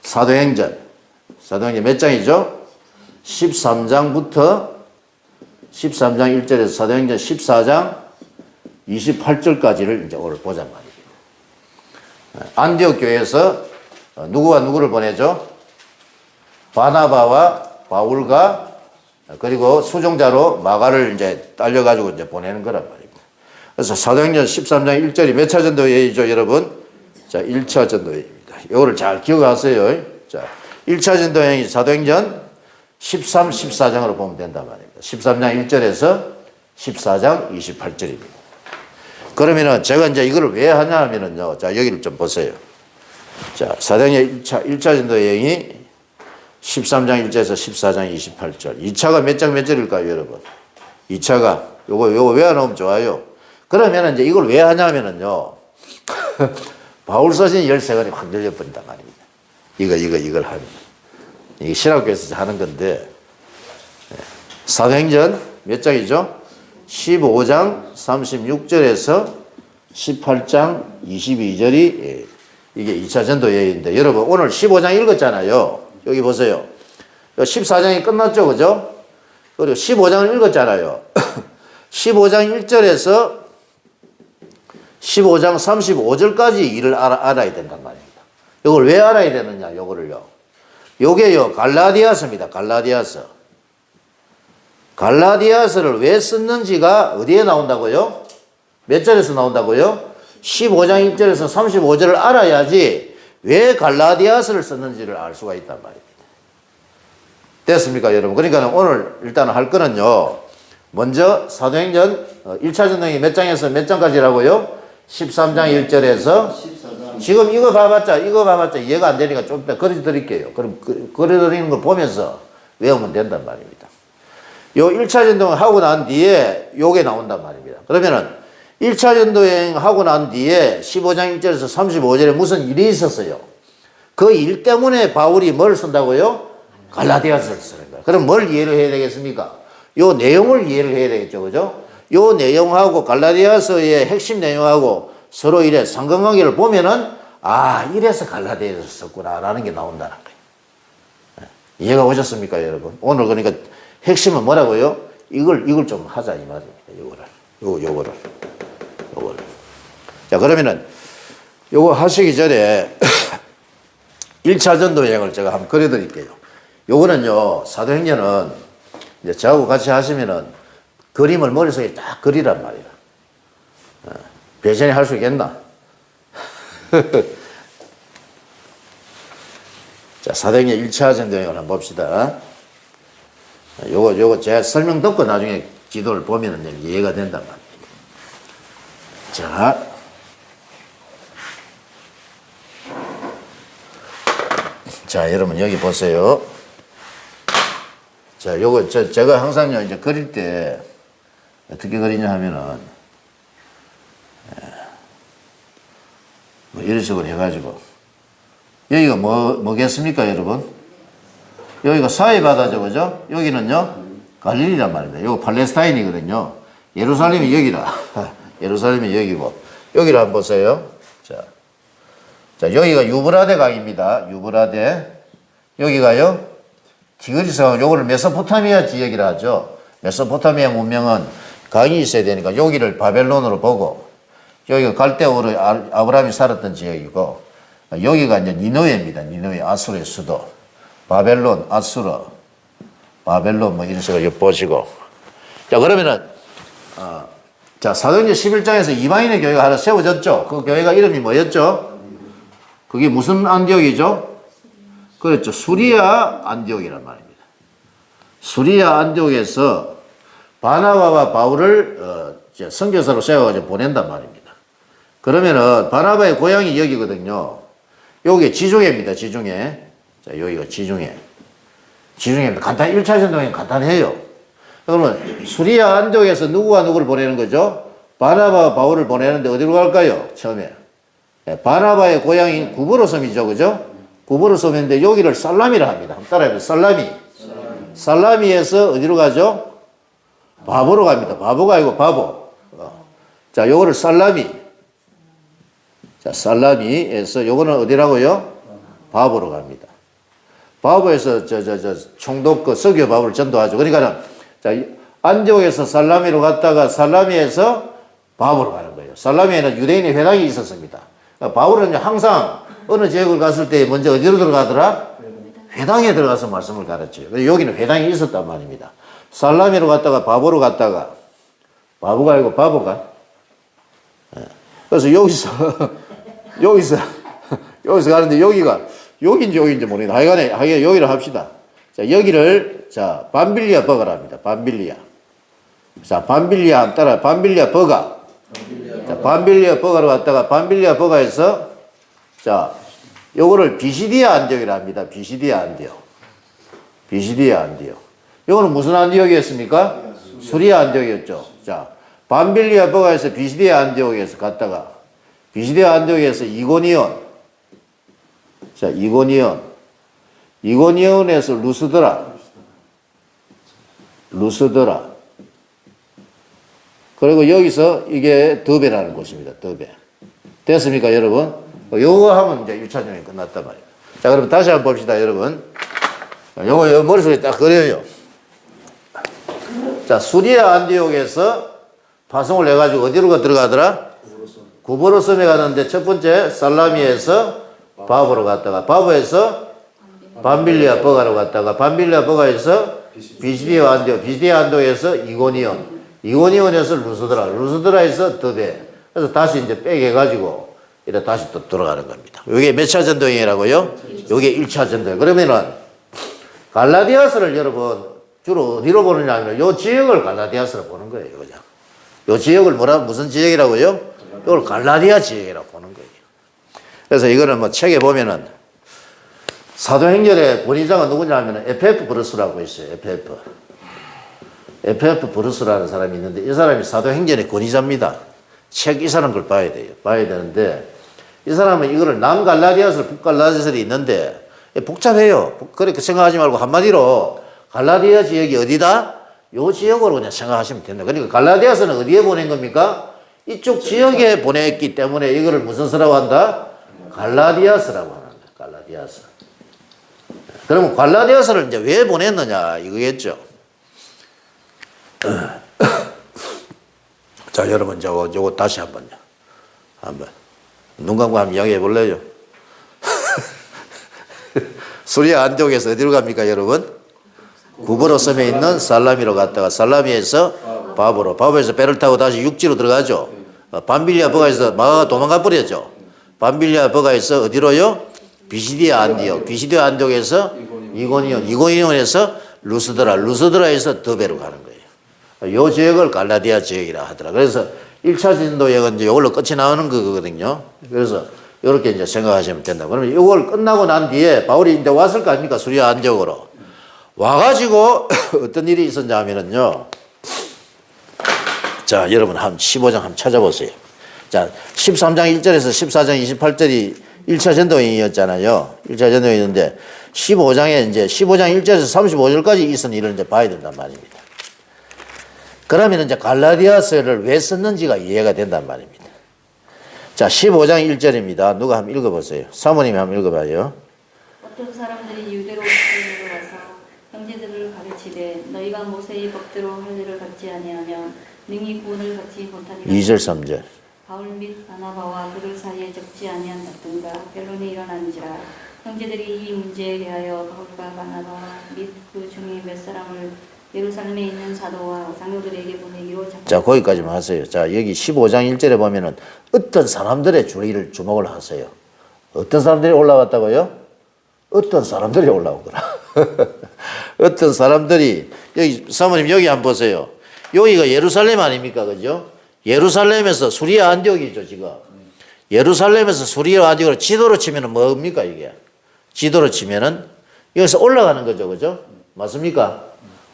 사도행전 몇 장이죠? 13장 1절에서 사도행전 14장 28절까지를 이제 오늘 보자 말입니다. 안디옥 교회에서 누구와 누구를 보내죠? 바나바와 바울과 그리고 수종자로 마가를 이제 딸려가지고 이제 보내는 거란 말입니다. 그래서 사도행전 13장 1절이 몇 차 전도회의죠, 여러분? 자, 1차 전도회의입니다. 이거를 잘 기억하세요. 자, 1차 전도회의 사도행전 13, 14장으로 보면 된단 말입니다. 13장 1절에서 14장 28절입니다. 그러면은 제가 이제 이거를 왜 하냐 하면은요. 자, 여기를 좀 보세요. 자, 사도행전 1차 전도 여행이 13장 1절에서 14장 28절. 2차가 몇 장 몇 절일까요, 여러분? 2차가 요거 외워놓으면 좋아요. 그러면은 이제 이걸 왜 하냐면은요. 바울 서신 13권이 확 열려버린단 말입니다. 이걸 하면. 이게 신학교에서 하는 건데, 사도행전 몇 장이죠? 15장 36절에서 18장 22절이 이게 2차 전도 여행인데, 여러분 오늘 15장 읽었잖아요. 여기 보세요. 14장이 끝났죠, 그죠? 그리고 15장을 읽었잖아요. 15장 1절에서 15장 35절까지 일을 알아야 된단 말입니다. 이걸 왜 알아야 되느냐, 요거를요. 요게요, 갈라디아서입니다. 갈라디아서를 왜 썼는지가 어디에 나온다고요? 몇 절에서 나온다고요? 15장 1절에서 35절을 알아야지 왜 갈라디아서를 썼는지를 알 수가 있단 말입니다. 됐습니까, 여러분? 그러니까 오늘 일단 할 거는요. 먼저 사도행전 1차 전도행이 몇 장에서 몇 장까지라고요? 13장 1절에서 14장. 지금 이거 봐봤자 이해가 안 되니까 좀 이따 그려 드릴게요. 그럼 그려 드리는 걸 보면서 외우면 된단 말입니다. 요 1차 전도행 하고 난 뒤에 요게 나온단 말입니다. 그러면은 1차 전도행 하고 난 뒤에 15장 1절에서 35절에 무슨 일이 있었어요. 그 일 때문에 바울이 뭘 쓴다고요? 갈라디아서를 쓰는 거예요. 그럼 뭘 이해를 해야 되겠습니까? 요 내용을 이해를 해야 되겠죠. 그죠? 요 내용하고 갈라디아서의 핵심 내용하고 서로 이래 상관관계를 보면은 이래서 갈라디아서 썼구나라는 게 나온다는 거예요. 이해가 오셨습니까, 여러분? 오늘 그러니까 핵심은 뭐라고요? 이걸 좀 하자 이 말입니다. 요거를. 자, 그러면은 요거 하시기 전에 1차 전도 여행을 제가 한번 그려 드릴게요. 요거는요, 사도행전은 이제 저하고 같이 하시면은 그림을 머릿속에 딱 그리란 말이야. 배전이 할 수 있겠나? 자, 사도행전 1차 전도 여행을 한번 봅시다. 요거 제가 설명 듣고 나중에 지도를 보면은 이해가 된단 말이에요. 자, 여러분 여기 보세요. 자, 요거 제가 항상요 이제 그릴 때 어떻게 그리냐 하면은 뭐 이런 식으로 해가지고 여기가 뭐겠습니까, 여러분? 여기가 사해 바다죠, 그죠? 여기는요 갈릴리란 말입니다. 요거 팔레스타인이거든요. 예루살렘이 여기다. 예루살렘이 여기고 여기를 한번 보세요. 자, 여기가 유브라데 강입니다. 유브라데. 여기가요 티그리스강. 요거를 메소포타미아 지역이라 하죠. 메소포타미아 문명은 강이 있어야 되니까 여기를 바벨론으로 보고, 여기가 갈대오르 아브라함이 살았던 지역이고, 여기가 이제 니느웨입니다. 니느웨, 아수르의 수도. 바벨론, 아수르, 바벨론 뭐 이런 식으로 보시고. 자, 그러면은 자, 사도행전 11장에서 이방인의 교회가 하나 세워졌죠. 그 교회가 이름이 뭐였죠? 그게 무슨 안디옥이죠? 그렇죠. 수리아 안디옥이란 말입니다. 수리아 안디옥에서 바나바와 바울을 선교사로 세워가지고 보낸단 말입니다. 그러면은 바나바의 고향이 여기거든요. 여기 지중해입니다. 지중해. 자, 여기가 지중해. 지중해입니다. 1차 전도행은 간단해요. 그러면 수리아 안디옥에서 누구와 누구를 보내는 거죠? 바나바와 바울을 보내는데 어디로 갈까요? 처음에 바나바의 고향인 구브로섬이죠, 그죠? 구브로섬인데 여기를 살라미라 합니다. 한번 따라해보세요. 살라미에서 어디로 가죠? 바보로 갑니다. 바보가 아니고 바보. 자, 요거를 살라미. 자, 살라미에서 요거는 어디라고요? 바보로 갑니다. 바보에서 총독 석유 바보를 전도하죠. 그러니까는 자, 안디옥에서 살라미로 갔다가 살라미에서 바보로 가는 거예요. 살라미에는 유대인의 회당이 있었습니다. 바울은 항상 어느 지역을 갔을 때 먼저 어디로 들어가더라? 회당에 들어가서 말씀을 가르쳐요. 여기는 회당이 있었단 말입니다. 살라미로 갔다가 바보로 갔다가, 바보가 아니고 바보가. 그래서 여기서 가는데 여기가 여기인지 모르겠는데 하여간에 여기를 합시다. 자, 여기를, 자, 밤빌리아 버가라 합니다. 밤빌리아. 자, 밤빌리아 따라, 밤빌리아 버가. 자, 밤빌리아 버가로 갔다가, 밤빌리아 버가에서, 자, 요거를 비시디아 안디옥이라 합니다. 비시디아 안디옥. 비시디아 안디옥. 요거는 무슨 안디옥이었습니까? 수리아 안디옥이었죠. 자, 밤빌리아 버가에서 비시디아 안디옥에서 갔다가, 비시디아 안디옥에서 이고니온. 자, 이고니온. 이고니온에서 루스드라. 루스드라. 그리고 여기서 이게 더베라는 곳입니다. 더베. 됐습니까, 여러분? 요거 하면 이제 1차 전형이 끝났단 말이에요. 자, 그럼 다시 한번 봅시다, 여러분. 요거 머릿속에 딱 그려요. 자, 수리아 안디옥에서 파송을 해가지고 어디로 들어가더라? 구브로섬에 가는데 첫 번째 살라미에서 바보로 갔다가, 바보에서 밤빌리아 버가로 갔다가, 밤빌리아 버가에서 비시디아 안디옥, 비시디아 안디옥에서 이고니온, 이고니온에서 루스드라, 루스드라에서 더베. 그래서 다시 이제 빼개가지고 이래 다시 또 돌아가는 겁니다. 이게 몇 차 전도행이라고요? 이게 1차 전도행. 그러면은 갈라디아서를 여러분 주로 어디로 보느냐 하면 요 지역을 갈라디아서로 보는 거예요, 그냥. 요 지역을 무슨 지역이라고요? 이걸 갈라디아 지역이라고 보는 거예요. 그래서 이거는 뭐 책에 보면은 사도행전의 본의자가 누구냐 하면 에페프 브루스라고 있어요. 에페프 브루스라는 사람이 있는데 이 사람이 사도행전의 권위자입니다. 책 이 사람 걸 봐야 돼요. 봐야 되는데 이 사람은 이거를 남갈라디아서 북갈라디아서 있는데 복잡해요. 그렇게 생각하지 말고 한마디로 갈라디아 지역이 어디다? 요 지역으로 그냥 생각하시면 된다. 그러니까 갈라디아서는 어디에 보낸 겁니까? 이쪽 지역에 보냈기 때문에 이거를 무슨 서라고 한다? 갈라디아서라고 하는 거야. 갈라디아서. 그러면 갈라디아서를 이제 왜 보냈느냐 이거겠죠. 자, 여러분 요거 다시 한번 눈 감고 한번 이야기해 볼래요? 수리아 안디옥에서 어디로 갑니까, 여러분? 구브로섬에 있는 살라미로 갔다가 살라미에서 바보로, 바보에서 배를 타고 다시 육지로 들어가죠. 밤빌리아 버가에서 마가가 도망가 버렸죠. 밤빌리아 버가에서 어디로요? 비시디아 안디옥, 비시디아 안디옥에서 이고니온, 이고니온에서 루스드라, 루스드라에서 더베로 가는 거예요. 요 지역을 갈라디아 지역이라 하더라. 그래서 1차 진도역은 이제 이걸로 끝이 나오는 거거든요. 그래서 이렇게 이제 생각하시면 된다. 그러면 이걸 끝나고 난 뒤에 바울이 이제 왔을 거 아닙니까? 수리아 안디옥으로. 와가지고 어떤 일이 있었냐 하면은요. 자, 여러분 한 15장 한번 찾아보세요. 자, 13장 1절에서 14장 28절이 1차 전도행이었잖아요. 1차 전도행이었는데 15장에 이제 15장 1절에서 35절까지 있은 일을 이제 봐야 된단 말입니다. 그러면 이제 갈라디아서를 왜 썼는지가 이해가 된단 말입니다. 자, 15장 1절입니다. 누가 한번 읽어보세요. 사모님이 한번 읽어봐요. 어떤 사람들이 유대로 와서 형제들을 가르치되 너희가 모세의 법대로 할 일을 받지 아니하면 능히 구원을 받지 못하리라. 2절 3절. 바울 및 바나바와 그들 사이에 적지 아니한 다툼과 변론이 일어난지라. 형제들이 이 문제에 대하여 바울과 바나바 및 그 중에 몇 사람을 예루살렘에 있는 사도와 장로들에게 보내기로 작정. 자, 거기까지만 하세요. 자, 여기 15장 1절에 보면은 어떤 사람들의 주목을 하세요. 어떤 사람들이 올라왔다고요? 어떤 사람들이 올라온 거라. 어떤 사람들이, 여기, 사모님 여기 한번 보세요. 여기가 예루살렘 아닙니까? 그죠? 예루살렘에서 수리아 안디옥이죠, 지금. 예루살렘에서 수리아 안디옥으로 지도로 치면은 뭡니까, 이게? 지도로 치면은 여기서 올라가는 거죠, 그죠? 맞습니까?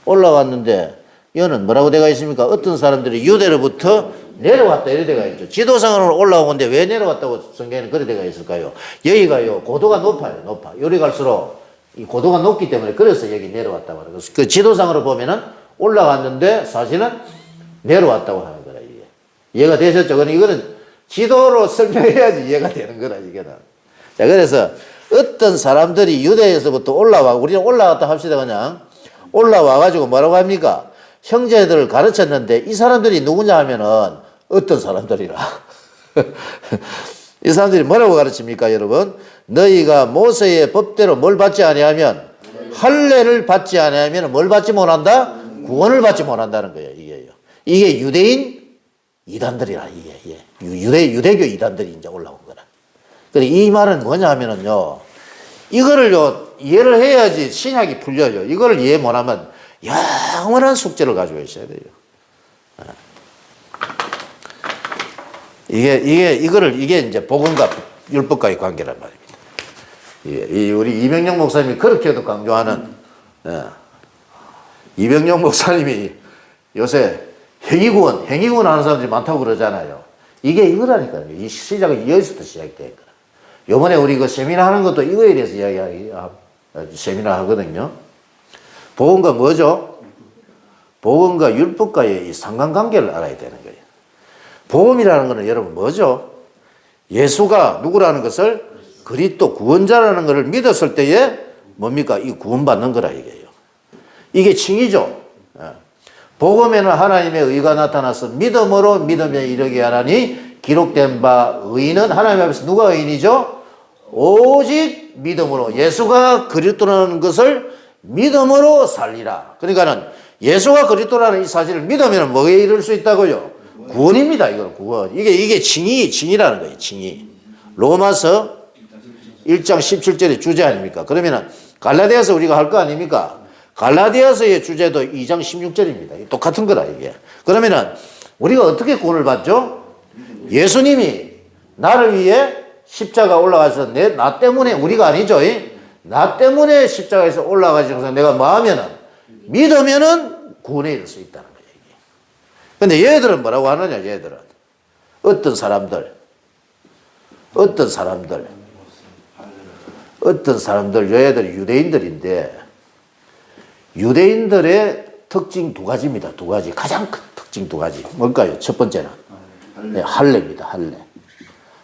올라왔는데, 이거는 뭐라고 되어 있습니까? 어떤 사람들이 유대로부터 내려왔다, 이래 되어 있죠. 지도상으로 올라온 건데 왜 내려왔다고 성경에는 그래 되어 있을까요? 여기가요, 고도가 높아요, 높아. 요리 갈수록 이 고도가 높기 때문에 그래서 여기 내려왔다고 하는 거예요. 그 지도상으로 보면은 올라왔는데 사실은 내려왔다고 하는 거라, 이게. 이해가 되셨죠? 그러니까 이거는 지도로 설명해야지 이해가 되는 거라, 이게는. 자, 그래서 어떤 사람들이 유대에서부터 우리는 올라왔다 합시다, 그냥. 올라와가지고 뭐라고 합니까? 형제들을 가르쳤는데 이 사람들이 누구냐 하면은 어떤 사람들이라. 이 사람들이 뭐라고 가르칩니까, 여러분? 너희가 모세의 법대로 뭘 받지 아니하면 할례를 받지 아니하면 뭘 받지 못한다? 구원을 받지 못한다는 거예요, 이게요. 이게 유대인 이단들이라, 이게. 유대교 이단들이 이제 올라온 거라. 그래, 이 말은 뭐냐 하면은요, 이거를요, 이해를 해야지 신약이 풀려요. 이걸 이해 못하면 영원한 숙제를 가지고 있어야 돼요. 이게 이제 복음과 율법과의 관계란 말입니다. 우리 이병영 목사님이 그렇게도 강조하는, 이병영 목사님이 요새 행위구원 하는 사람들이 많다고 그러잖아요. 이게 이거라니까요. 이 시작은 여기서부터 시작된 거라. 요번에 우리 그 세미나 하는 것도 이거에 대해서 세미나 하거든요. 복음과 뭐죠? 복음과 율법과의 이 상관관계를 알아야 되는 거예요. 복음이라는 것은 여러분 뭐죠? 예수가 누구라는 것을 그리스도 구원자라는 것을 믿었을 때에 뭡니까? 이 구원받는 거라 이게요. 이게 칭의죠. 복음에는 하나님의 의가 나타나서 믿음으로 믿음에 이르게 하나니 기록된 바 의인은 하나님 앞에서 누가 의인이죠? 오직 믿음으로 예수가 그리스도라는 것을 믿음으로 살리라. 그러니까는 예수가 그리스도라는 이 사실을 믿으면 뭐에 이를 수 있다고요? 구원입니다. 이거는 구원. 이게 칭의라는 거예요. 칭의. 로마서 1장 17절의 주제 아닙니까? 그러면은 갈라디아서 우리가 할 거 아닙니까? 갈라디아서의 주제도 2장 16절입니다. 똑같은 거라 이게. 그러면은 우리가 어떻게 구원을 받죠? 예수님이 나를 위해 십자가 올라가서 나 때문에 우리가 아니죠. 나 때문에 십자가에서 올라가셔서 내가 뭐 하면은 믿으면은 구원에 이를 수 있다는 거예요. 근데 얘들은 뭐라고 하느냐? 얘들은 어떤 사람들 얘들이 유대인들인데 유대인들의 특징 두 가지입니다. 두 가지. 가장 큰 특징 두 가지. 뭘까요? 첫 번째는 할례입니다.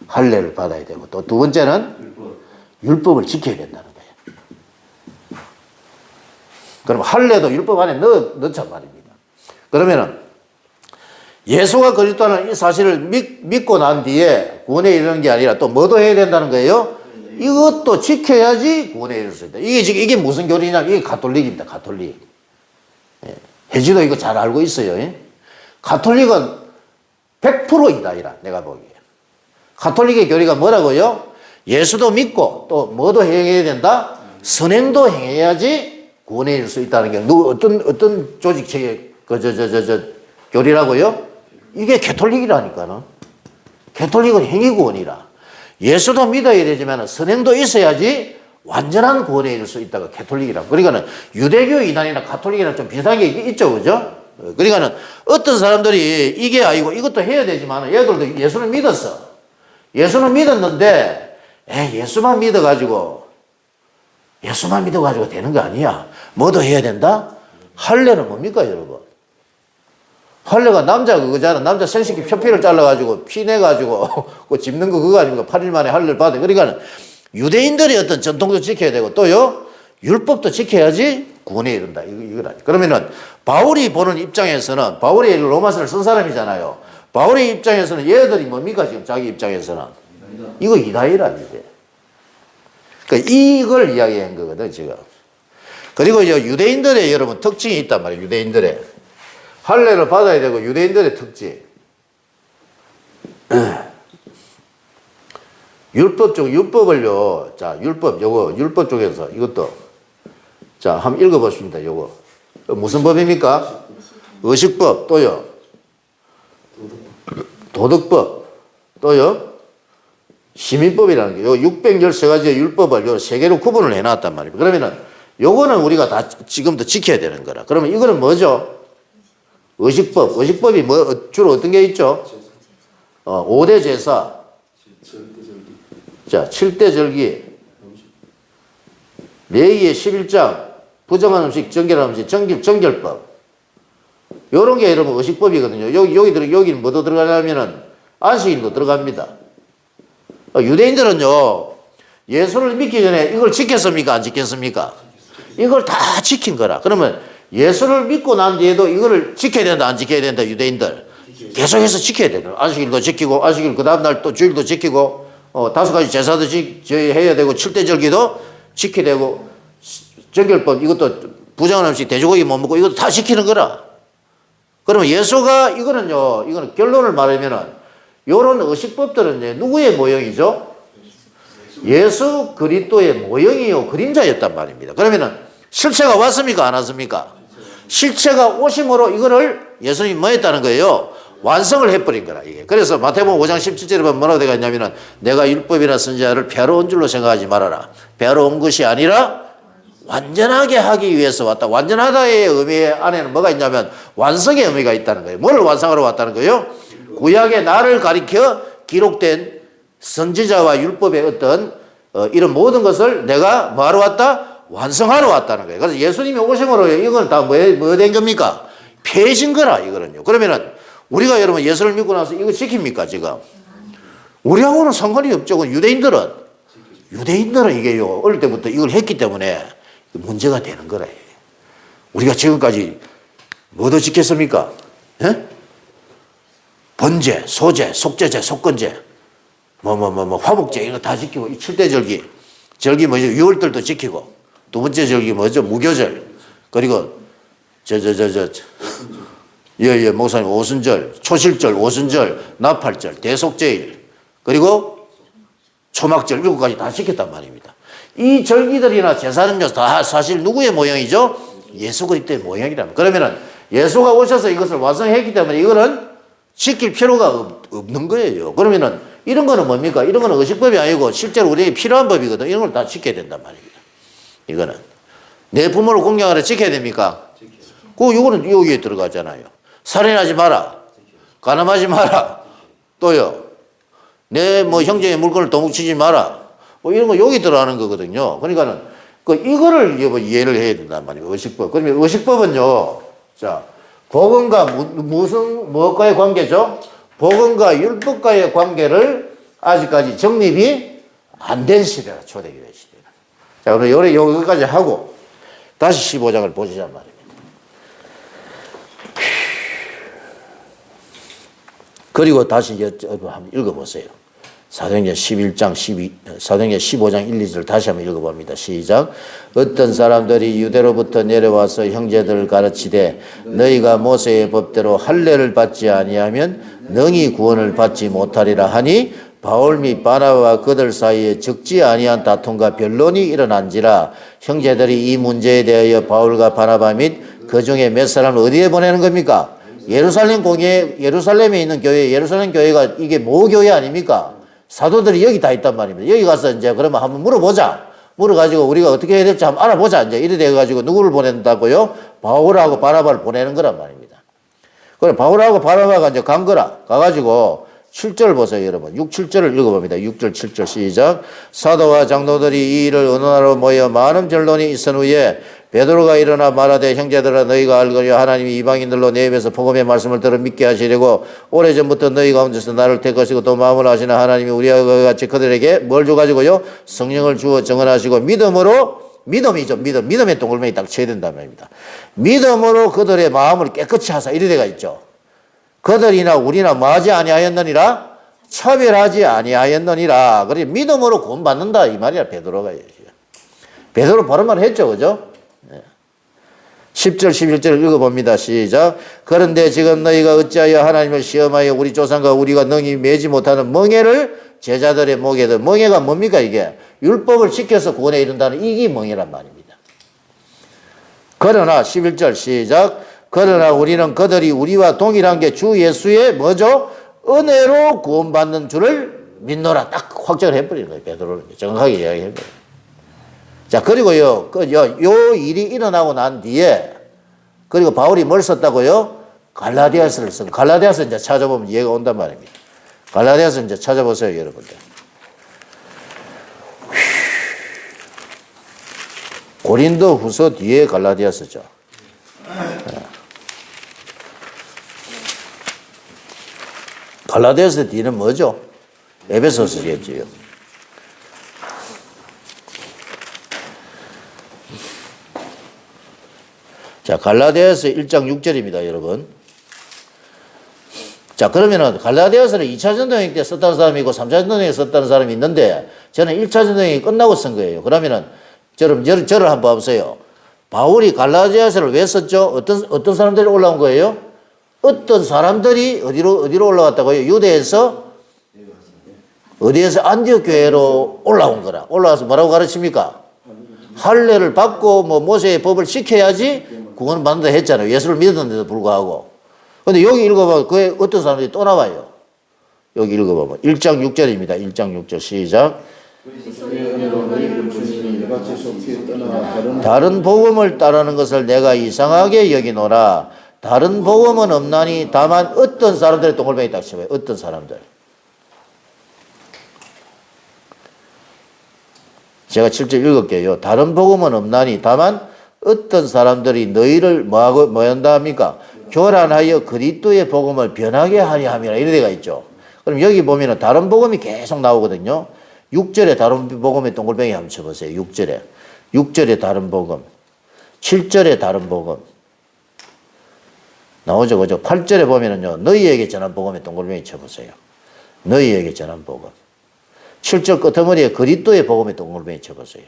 할례를 받아야 되고 또 두 번째는 율법을 지켜야 된다는 거예요. 그럼 할례도 율법 안에 넣자 말입니다. 그러면은 예수가 그리스도라는 이 사실을 믿고 난 뒤에 구원에 이르는 게 아니라 또 뭐도 해야 된다는 거예요? 이것도 지켜야지 구원에 이를 수 있다. 이게 무슨 교리냐면 이게 가톨릭입니다. 가톨릭. 혜지도 이거 잘 알고 있어요. 가톨릭은 100% 이다이라 내가 보기에. 가톨릭의 교리가 뭐라고요? 예수도 믿고 또 뭐도 행해야 된다? 선행도 행해야지 구원에 이를 수 있다는 게 어떤 조직체의 교리라고요? 이게 가톨릭이라니까는. 가톨릭은 행위구원이라. 예수도 믿어야 되지만 선행도 있어야지 완전한 구원에 이를 수 있다가 가톨릭이라고. 그러니까는 유대교 이단이나 가톨릭이랑 좀 비슷한 게 있죠, 그죠? 그러니까는 어떤 사람들이 이게 아니고 이것도 해야 되지만 얘들도 예수를 믿었어. 예수는 믿었는데, 예수만 믿어가지고 되는 거 아니야. 뭐도 해야 된다? 할례는 뭡니까, 여러분? 할례가 남자 그거잖아. 남자 생식기 표피를 잘라가지고 피 내가지고 그 짚는 거 그거 아닙니까? 8일 만에 할례를 받아. 그러니까 유대인들이 어떤 전통도 지켜야 되고 또요 율법도 지켜야지 구원에 이른다. 이거라. 그러면은 바울이 보는 입장에서는 바울이 로마서를 쓴 사람이잖아요. 바울의 입장에서는 얘들이 뭡니까 지금 자기 입장에서는 이거 이다이라 이제. 그러니까 이걸 이야기한 거거든 지금. 그리고 이제 유대인들의 여러분 특징이 있단 말이에요. 유대인들의 할례를 받아야 되고 유대인들의 특징. 율법을요. 자, 율법 쪽에서 이것도 자, 한번 읽어보십니다. 요거 무슨 법입니까? 의식법 또요. 도덕법 또요. 시민법이라는 게 요 613가지의 율법을 요 세 개로 구분을 해놨단 말이에요. 그러면은 요거는 우리가 다 지금도 지켜야 되는 거라. 그러면 이거는 뭐죠? 의식법이 주로 어떤 게 있죠? 5대 제사. 자, 7대 절기. 레위의 11장. 부정한 음식, 정결한 음식, 정결법. 요런 게 여러분 의식법이거든요. 여기는 뭐도 들어가냐면은 안식일도 들어갑니다. 유대인들은요, 예수를 믿기 전에 이걸 지켰습니까? 안 지켰습니까? 이걸 다 지킨 거라. 그러면 예수를 믿고 난 뒤에도 이거를 지켜야 된다, 안 지켜야 된다, 유대인들. 계속해서 지켜야 된다. 안식일도 지키고, 안식일 그 다음날 또 주일도 지키고, 5가지 제사도 해야 되고, 7대 절기도 지켜야 되고, 정결법, 이것도 부정한 음식, 돼지고기 못 먹고, 이것도 다 지키는 거라. 그러면 이거는 결론을 말하면은, 요런 의식법들은 누구의 모형이죠? 예수 그리스도의 모형이요 그림자였단 말입니다. 그러면은 실체가 왔습니까? 안 왔습니까? 실체가 오심으로 이거를 예수님이 뭐 했다는 거예요? 완성을 해버린 거라, 이게. 그래서 마태복음 5장 17절에 보면 뭐라고 되어 있냐면은 내가 율법이나 선지자를 폐하러 온 줄로 생각하지 말아라. 폐하러 온 것이 아니라 완전하게 하기 위해서 왔다. 완전하다의 의미 안에는 뭐가 있냐면 완성의 의미가 있다는 거예요. 뭘 완성하러 왔다는 거예요? 구약의 나를 가리켜 기록된 선지자와 율법의 어떤 이런 모든 것을 내가 뭐하러 왔다? 완성하러 왔다는 거예요. 그래서 예수님이 오심으로 이건 다 뭐 된 겁니까? 폐해진 거라, 이거는요. 그러면은 우리가 여러분 예수를 믿고 나서 이거 지킵니까, 지금? 우리하고는 상관이 없죠. 유대인들은 이게요, 어릴 때부터 이걸 했기 때문에 문제가 되는 거라. 우리가 지금까지 뭐도 지켰습니까? 예? 번제, 소제, 속죄제, 속건제, 화목제, 이거 다 지키고, 이 7대 절기 뭐죠? 6월달도 지키고, 두 번째 절기 뭐죠? 무교절, 그리고, 목사님, 오순절, 초실절, 오순절, 나팔절, 대속제일, 그리고 초막절, 7가지 다 지켰단 말입니다. 이 절기들이나 제사는요, 다 사실 누구의 모형이죠? 예수 그리스도의 모형이랍니다. 그러면은 예수가 오셔서 이것을 완성했기 때문에 이거는 지킬 필요가 없는 거예요. 그러면은 이런 거는 뭡니까? 이런 거는 의식법이 아니고 실제로 우리에게 필요한 법이거든. 이런 걸 다 지켜야 된단 말입니다. 이거는. 내 부모를 공경하라 지켜야 됩니까? 이거는 여기에 들어가잖아요. 살인하지 마라. 간음하지 마라. 또요. 내 형제의 물건을 도둑치지 마라. 이런 거 여기 들어가는 거거든요. 그러니까는 이거를 이해를 해야 된단 말이에요. 의식법. 그러면 의식법은요. 자, 복음과 무엇과의 관계죠? 복음과 율법과의 관계를 아직까지 정립이 안 된 시대라, 초대교회 시대라. 자, 그럼 여기까지 하고 다시 15장을 보시란 말입니다. 그리고 다시 한번 읽어보세요. 사도행전 15장 1, 2절 다시 한번 읽어봅니다. 시작. 어떤 사람들이 유대로부터 내려와서 형제들을 가르치되 너희가 모세의 법대로 할례를 받지 아니하면 능히 구원을 받지 못하리라 하니 바울 및 바나바와 그들 사이에 적지 아니한 다툼과 변론이 일어난지라. 형제들이 이 문제에 대하여 바울과 바나바 및 그 중에 몇 사람을 어디에 보내는 겁니까? 예루살렘에 있는 교회, 예루살렘 교회가 이게 모교회 아닙니까? 사도들이 여기 다 있단 말입니다. 여기 가서 이제 그러면 한번 물어보자. 물어가지고 우리가 어떻게 해야 될지 한번 알아보자. 이제 이래 돼가지고 누구를 보낸다고요? 바울하고 바나바를 보내는 거란 말입니다. 그래, 바울하고 바나바가 이제 간 거라. 가가지고 7절 보세요, 여러분. 6, 7절을 읽어봅니다. 6절, 7절 시작. 사도와 장로들이 이 일을 의논하러 모여 많은 변론이 있은 후에 베드로가 일어나 말하되 형제들아 너희가 알거니와 하나님이 이방인들로 내 입에서 복음의 말씀을 들어 믿게 하시려고 오래전부터 너희 가운데서 나를 택하시고 또 마음을 하시는 하나님이 우리와 같이 그들에게 뭘 줘가지고요? 성령을 주어 정언하시고 믿음이죠. 믿음의 동글명이 딱 쳐야 된다는 말입니다. 믿음으로 그들의 마음을 깨끗이 하사 이리 돼가 있죠. 그들이나 우리나 뭐하지 아니하였느니라? 차별하지 아니하였느니라. 그래 믿음으로 구원받는다 이 말이야. 베드로가. 베드로 바로 말 했죠. 그죠? 10절 11절을 읽어봅니다. 시작. 그런데 지금 너희가 어찌하여 하나님을 시험하여 우리 조상과 우리가 능히 매지 못하는 멍에를 제자들의 목에 들. 멍에가 뭡니까 이게? 율법을 지켜서 구원에 이른다는 이게 멍에란 말입니다. 그러나 11절 시작. 그러나 우리는 그들이 우리와 동일한 게 주 예수의 뭐죠? 은혜로 구원받는 줄을 믿노라. 딱 확정을 해버리는 거예요. 베드로는 정확하게 이야기해버려요. 자, 그리고요, 요 일이 일어나고 난 뒤에, 그리고 바울이 뭘 썼다고요? 갈라디아서를 쓴, 갈라디아서 이제 찾아보면 이해가 온단 말입니다. 갈라디아서 이제 찾아보세요, 여러분들. 고린도 후서 뒤에 갈라디아서죠. 갈라디아서 뒤는 뭐죠? 에베소서겠지요. 자, 갈라디아서 1장 6절입니다, 여러분. 자, 그러면은 갈라디아서를 2차 전도행 때 썼다는 사람이 있고 3차 전도행에 썼다는 사람이 있는데 저는 1차 전도행이 끝나고 쓴 거예요. 그러면은 저를 한번 보세요. 바울이 갈라디아서를 왜 썼죠? 어떤 사람들이 올라온 거예요? 어떤 사람들이 어디로 올라왔다고요? 유대에서 어디에서 안디옥 교회로 올라온 거라. 올라와서 뭐라고 가르칩니까? 할례를 받고 뭐 모세의 법을 지켜야지 구원을 받는다 했잖아요. 예수를 믿었는데도 불구하고. 근데 여기 읽어봐. 그에 어떤 사람들이 또 나와요. 여기 읽어봐봐. 1장 6절입니다. 1장 6절 시작. 다른 복음을 따르는 것을 내가 이상하게 여기노라. 다른 복음은 없나니 다만 어떤 사람들의 동글뱅이 딱 쳐봐요. 어떤 사람들. 제가 7절 읽을게요. 다른 복음은 없나니 다만 어떤 사람들이 너희를 뭐 한다 합니까? 교란하여 그리스도의 복음을 변하게 하려 함이라. 이런 데가 있죠. 그럼 여기 보면은 다른 복음이 계속 나오거든요. 6절에 다른 복음의 동글뱅이 한번 쳐보세요. 6절에. 6절에 다른 복음. 7절에 다른 복음. 나오죠. 그죠? 8절에 보면은요. 너희에게 전한 복음의 동글뱅이 쳐보세요. 너희에게 전한 복음. 7절 끝머리에 그리스도의 복음의 동글뱅이 쳐보세요.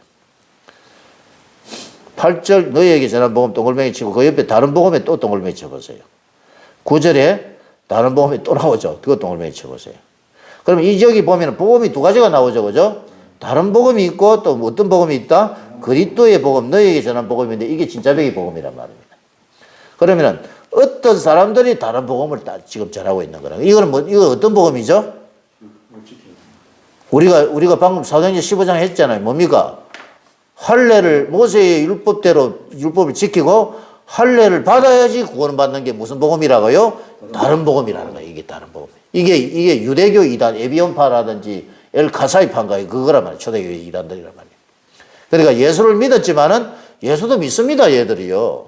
8절 너희에게 전한 복음 동글뱅이 치고 그 옆에 다른 복음에 또 동글뱅이 쳐보세요. 9절에 다른 복음이 또 나오죠. 그거 동글뱅이 쳐보세요. 그러면 이 저기 보면 복음이 두 가지가 나오죠. 그죠? 다른 복음이 있고 또 어떤 복음이 있다? 그리스도의 복음, 너희에게 전한 복음인데 이게 진짜배기 복음이란 말입니다. 그러면은 어떤 사람들이 다른 복음을 지금 전하고 있는 거라. 이거는 이거 어떤 복음이죠? 우리가 방금 사도행전 15장 했잖아요. 뭡니까? 할례를 모세의 율법을 지키고 할례를 받아야지 구원을 받는 게 무슨 복음이라고요? 다른 복음이라는 거예요. 이게 다른 복음. 이게 유대교 이단 에비온파라든지 엘카사이파인가요? 그거란 말이에요. 초대교 이단들이란 말이에요. 그러니까 예수를 믿었지만은 예수도 믿습니다. 얘들이요.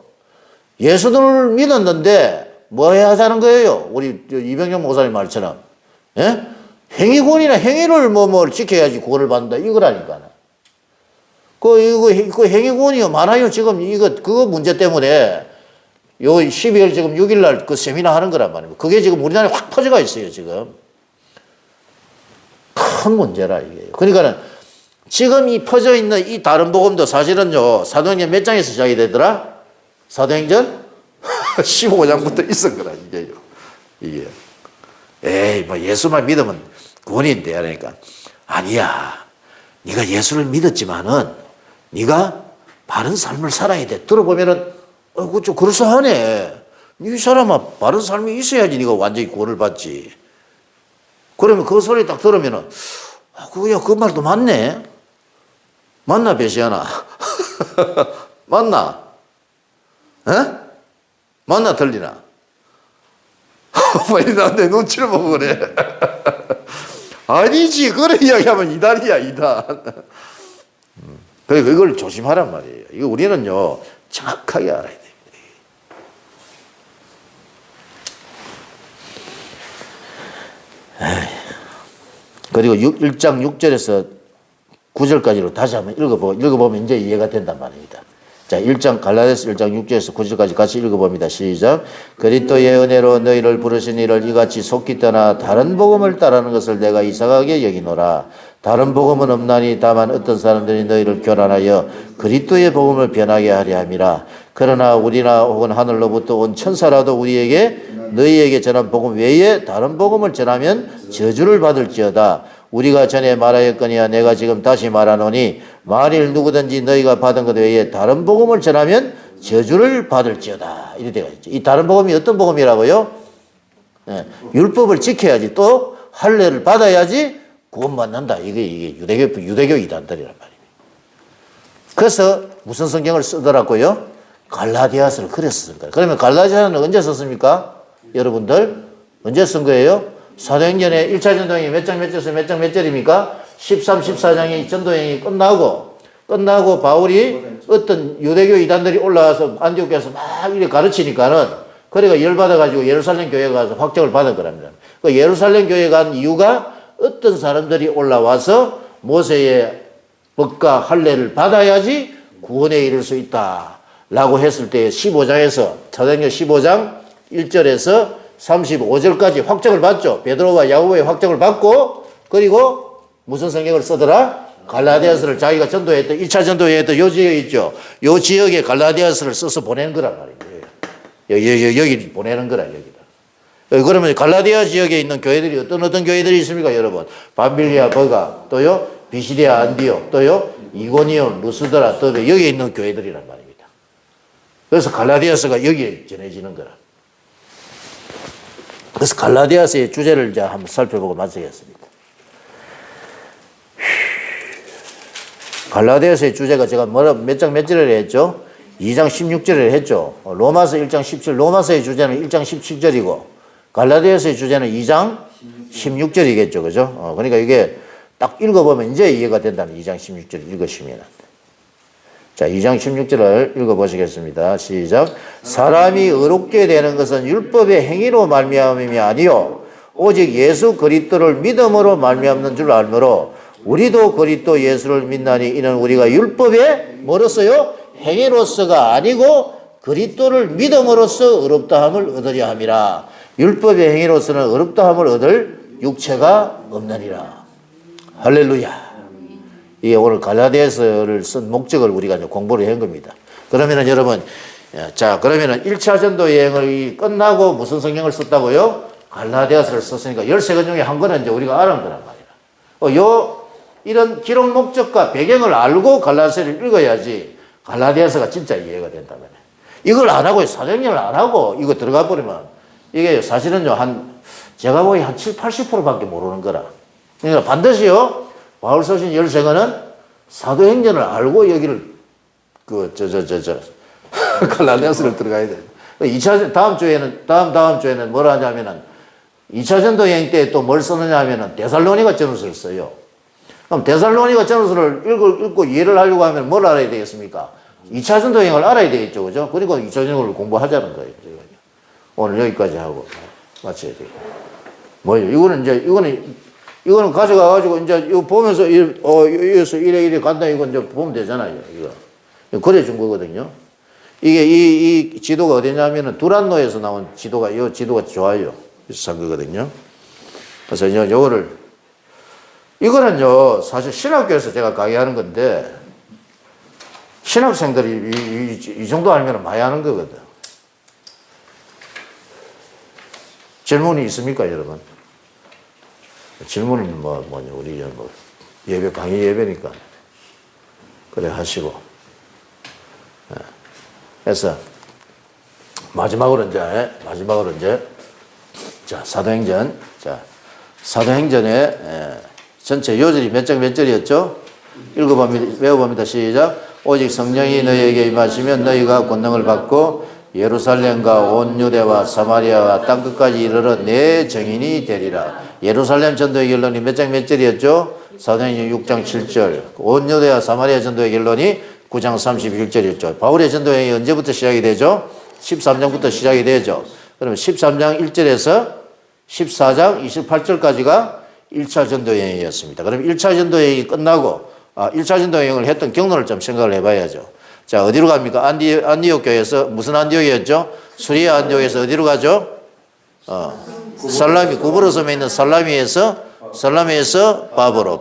예수를 믿었는데 뭐 해야 하자는 거예요? 우리 이병영 목사님 말처럼. 예? 행위권이나 행위를 뭐 지켜야지 구원을 받는다. 이거라니까. 그 행위권이요. 많아요. 지금 그거 문제 때문에 요 12월 지금 6일 날 그 세미나 하는 거란 말입니다. 그게 지금 우리나라에 확 퍼져가 있어요. 지금. 큰 문제라 이게. 그러니까는 지금 이 퍼져 있는 이 다른 복음도 사실은요. 사도행전 몇 장에서 시작이 되더라? 사도행전 15장부터 있은 거라 이게요. 이게. 에이 뭐 예수만 믿으면 구원인데 그러니까 아니야. 네가 예수를 믿었지만은 네가 바른 삶을 살아야 돼. 들어보면은 그거 좀 그럴싸하네. 이 사람아 바른 삶이 있어야지 네가 완전히 구원을 받지. 그러면 그 소리 딱 들으면은 그거야 그 말도 맞네. 맞나 배시하나? 맞나? 에? 맞나 들리나? 빨리 나한테 눈치를 보고 그래. 아니지. 그래 이야기하면 이단이야 이단. 그러니까 이걸 조심하란 말이에요. 이거 우리는요 정확하게 알아야 됩니다. 그리고 1장 6절에서 9절까지로 다시 한번 읽어보면 이제 이해가 된단 말입니다. 자, 1장 갈라디아서 1장 6절에서 9절까지 같이 읽어봅니다. 시작. 그리스도의 은혜로 너희를 부르신 이를 이같이 속히 떠나 다른 복음을 따르는 것을 내가 이상하게 여기노라. 다른 복음은 없나니 다만 어떤 사람들이 너희를 교란하여 그리스도의 복음을 변하게 하려 함이라. 그러나 우리나 혹은 하늘로부터 온 천사라도 너희에게 전한 복음 외에 다른 복음을 전하면 저주를 받을지어다. 우리가 전에 말하였거니와 내가 지금 다시 말하노니 만일 누구든지 너희가 받은 것 외에 다른 복음을 전하면 저주를 받을지어다. 이렇게 되어 있죠. 이 다른 복음이 어떤 복음이라고요? 네. 율법을 지켜야지 또 할례를 받아야지 구원받는다. 이게 유대교 이단들이란 말입니다. 그래서 무슨 성경을 쓰더라고요? 갈라디아서를 그래서 쓴 거예요. 그러면 갈라디아서는 언제 썼습니까? 여러분들 언제 쓴 거예요? 사도행전의 1차 전도행이 몇 장 몇 절입니까? 13, 14장의 전도행이 끝나고 바울이 어떤 유대교 이단들이 올라와서 안디옥에서 막 이렇게 가르치니까는 그래가 열받아가지고 예루살렘 교회에 가서 확정을 받은 거랍니다. 그 예루살렘 교회에 간 이유가 어떤 사람들이 올라와서 모세의 법과 할례를 받아야지 구원에 이를 수 있다 라고 했을 때 15장에서 사도행전 15장 1절에서 35절까지 확정을 받죠. 베드로와 야고보의 확정을 받고 그리고 무슨 성경을 쓰더라? 갈라디아서를 자기가 전도했던 1차 전도했던 요 지역에 있죠. 요 지역에 갈라디아서를 써서 보내는 거란 말이에요. 여기 보내는 거라 여기다. 그러면 갈라디아 지역에 있는 교회들이 어떤 교회들이 있습니까, 여러분? 밤빌리아, 버가, 또요, 비시디아, 안디옥, 또요, 이고니온, 루스드라, 더베, 여기에 있는 교회들이란 말입니다. 그래서 갈라디아서가 여기에 전해지는 거라. 그래서 갈라디아서의 주제를 이제 한번 살펴보고 마치겠습니다. 갈라디아서의 주제가 제가 몇 장 몇 절을 했죠? 2장 16절을 했죠. 로마서 1장 17, 로마서의 주제는 1장 17절이고, 갈라디아서의 주제는 2장 16절이겠죠. 그죠? 그러니까 이게 딱 읽어보면 이제 이해가 된다는 2장 16절 읽으시면. 자, 2장 16절을 읽어보시겠습니다. 시작. 사람이 의롭게 되는 것은 율법의 행위로 말미암음이 아니요 오직 예수 그리스도를 믿음으로 말미암는 줄 알므로 우리도 그리스도 예수를 믿나니 이는 우리가 율법의 뭐로서요? 행위로서가 아니고 그리스도를 믿음으로써 의롭다함을 얻으려 함이라. 율법의 행위로서는 의롭다함을 얻을 육체가 없느니라. 할렐루야. 이게 오늘 갈라디아서를 쓴 목적을 우리가 이제 공부를 한 겁니다. 그러면은 여러분, 자, 그러면은 1차 전도 여행을 끝나고 무슨 성경을 썼다고요? 갈라디아서를 썼으니까 13권 중에 한 권은 이제 우리가 알은 거란 말이야. 이런 기록 목적과 배경을 알고 갈라디아서를 읽어야지 갈라디아서가 진짜 이해가 된다 말이야. 이걸 안 하고, 사정리를 안 하고 이거 들어가 버리면 이게 사실은요, 제가 보기 한 7, 80%밖에 모르는 거라. 그러니까 반드시요, 바울 서신 13권은 사도행전을 알고 여기를, 갈라디아서를 들어가야 돼. 2차, 다음 주에는 뭐라 하냐면은, 2차 전도 여행 때 또 뭘 쓰느냐 하면은, 데살로니가 전후서를 써요. 그럼 데살로니가 전후서를 읽고 이해를 하려고 하면 뭘 알아야 되겠습니까? 2차 전도 여행을 알아야 되겠죠. 그죠? 그리고 2차 전도 여행을 공부하자는 거예요. 오늘 여기까지 하고, 마쳐야 돼요. 뭐예요? 이거는 가져가가지고, 이제, 이거 보면서, 여기서 이래 간다, 이거 이제 보면 되잖아요, 이거. 그래 준 거거든요. 이게, 이 지도가 어디냐면은, 두란노에서 나온 지도가, 이 지도가 좋아요. 그래서 산 거거든요. 그래서 이거는요, 사실 신학교에서 제가 강의하는 건데, 신학생들이 이 정도 알면 많이 하는 거거든. 질문이 있습니까, 여러분? 질문은 뭐냐, 우리 예배, 강의 예배니까. 그래 하시고. 그래서, 마지막으로 이제, 자, 사도행전. 자, 사도행전의 전체 요절이 몇 장 몇 절이었죠? 읽어봅니다. 외워봅니다. 시작. 오직 성령이 너희에게 임하시면 너희가 권능을 받고 예루살렘과 온 유대와 사마리아와 땅끝까지 이르러 내 증인이 되리라. 예루살렘 전도의 결론이 몇 장 몇 절이었죠? 사도행전 6장 7절. 온 유대와 사마리아 전도의 결론이 9장 31절이었죠. 바울의 전도행이 언제부터 시작이 되죠? 13장부터 시작이 되죠. 그러면 13장 1절에서 14장 28절까지가 1차 전도여행이었습니다. 그럼 1차 전도여행이 끝나고 1차 전도여행을 했던 경로를 좀 생각을 해봐야죠. 자, 어디로 갑니까? 안디옥 교회에서 무슨 안디옥이었죠? 수리아 안디옥에서 어디로 가죠? 살라미, 구브로 섬에 있는 살라미에서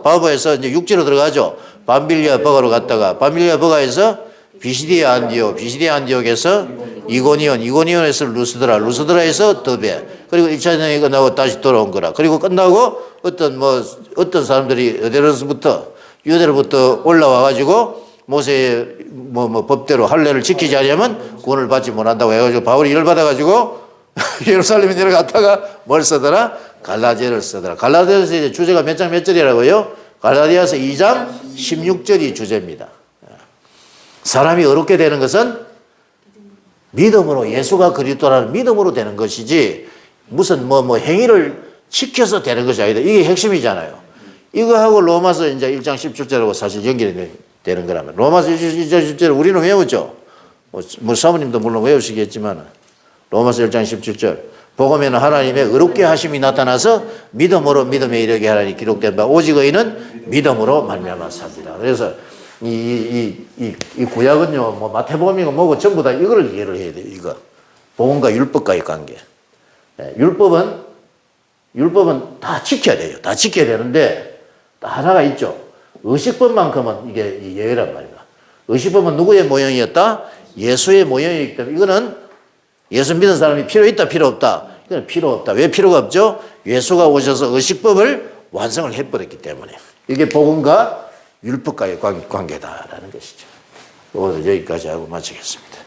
바보에서 이제 육지로 들어가죠. 밤빌리아 버가로 갔다가 밤빌리아 버가에서 비시디아 안디옥에서 이고니온에서 루스드라에서 더베, 그리고 1차 전쟁이 끝나고 다시 돌아온 거라. 그리고 끝나고 어떤 사람들이 유대로부터 올라와가지고 모세의 법대로 할례를 지키지 않으면 구원을 받지 못한다고 해가지고 바울이 열받아가지고 예루살렘에 내려갔다가 뭘 쓰더라? 갈라디아를 쓰더라. 갈라디아서 이제 주제가 몇 장 몇 절이라고요? 갈라디아서 2장 16절이 주제입니다. 사람이 어렵게 되는 것은 믿음으로, 예수가 그리스도라는 믿음으로 되는 것이지 무슨 행위를 지켜서 되는 것이 아니다. 이게 핵심이잖아요. 이거하고 로마서 이제 1장 17절하고 사실 연결이 되는 거라면, 로마서 1장 17절 우리는 외우죠. 사모님도 물론 외우시겠지만 로마서 1장 17절 복음에는 하나님의 의롭게 하심이 나타나서 믿음으로 믿음에 이르게 하라니 기록된 바 오직 의인은 믿음으로 말미암아 삽니다. 그래서 이 구약은요, 마태복음이고 뭐고 전부 다 이거를 이해를 해야 돼요. 이거 복음과 율법과의 관계. 율법은 다 지켜야 돼요. 다 지켜야 되는데 하나가 있죠. 의식법만큼은 이게 예외란 말이다. 의식법은 누구의 모형이었다? 예수의 모형이기 때문에 이거는 예수 믿는 사람이 필요 있다, 필요 없다. 그건 필요 없다. 왜 필요가 없죠? 예수가 오셔서 의식법을 완성을 해버렸기 때문에. 이게 복음과 율법과의 관계다라는 것이죠. 오늘 여기까지 하고 마치겠습니다.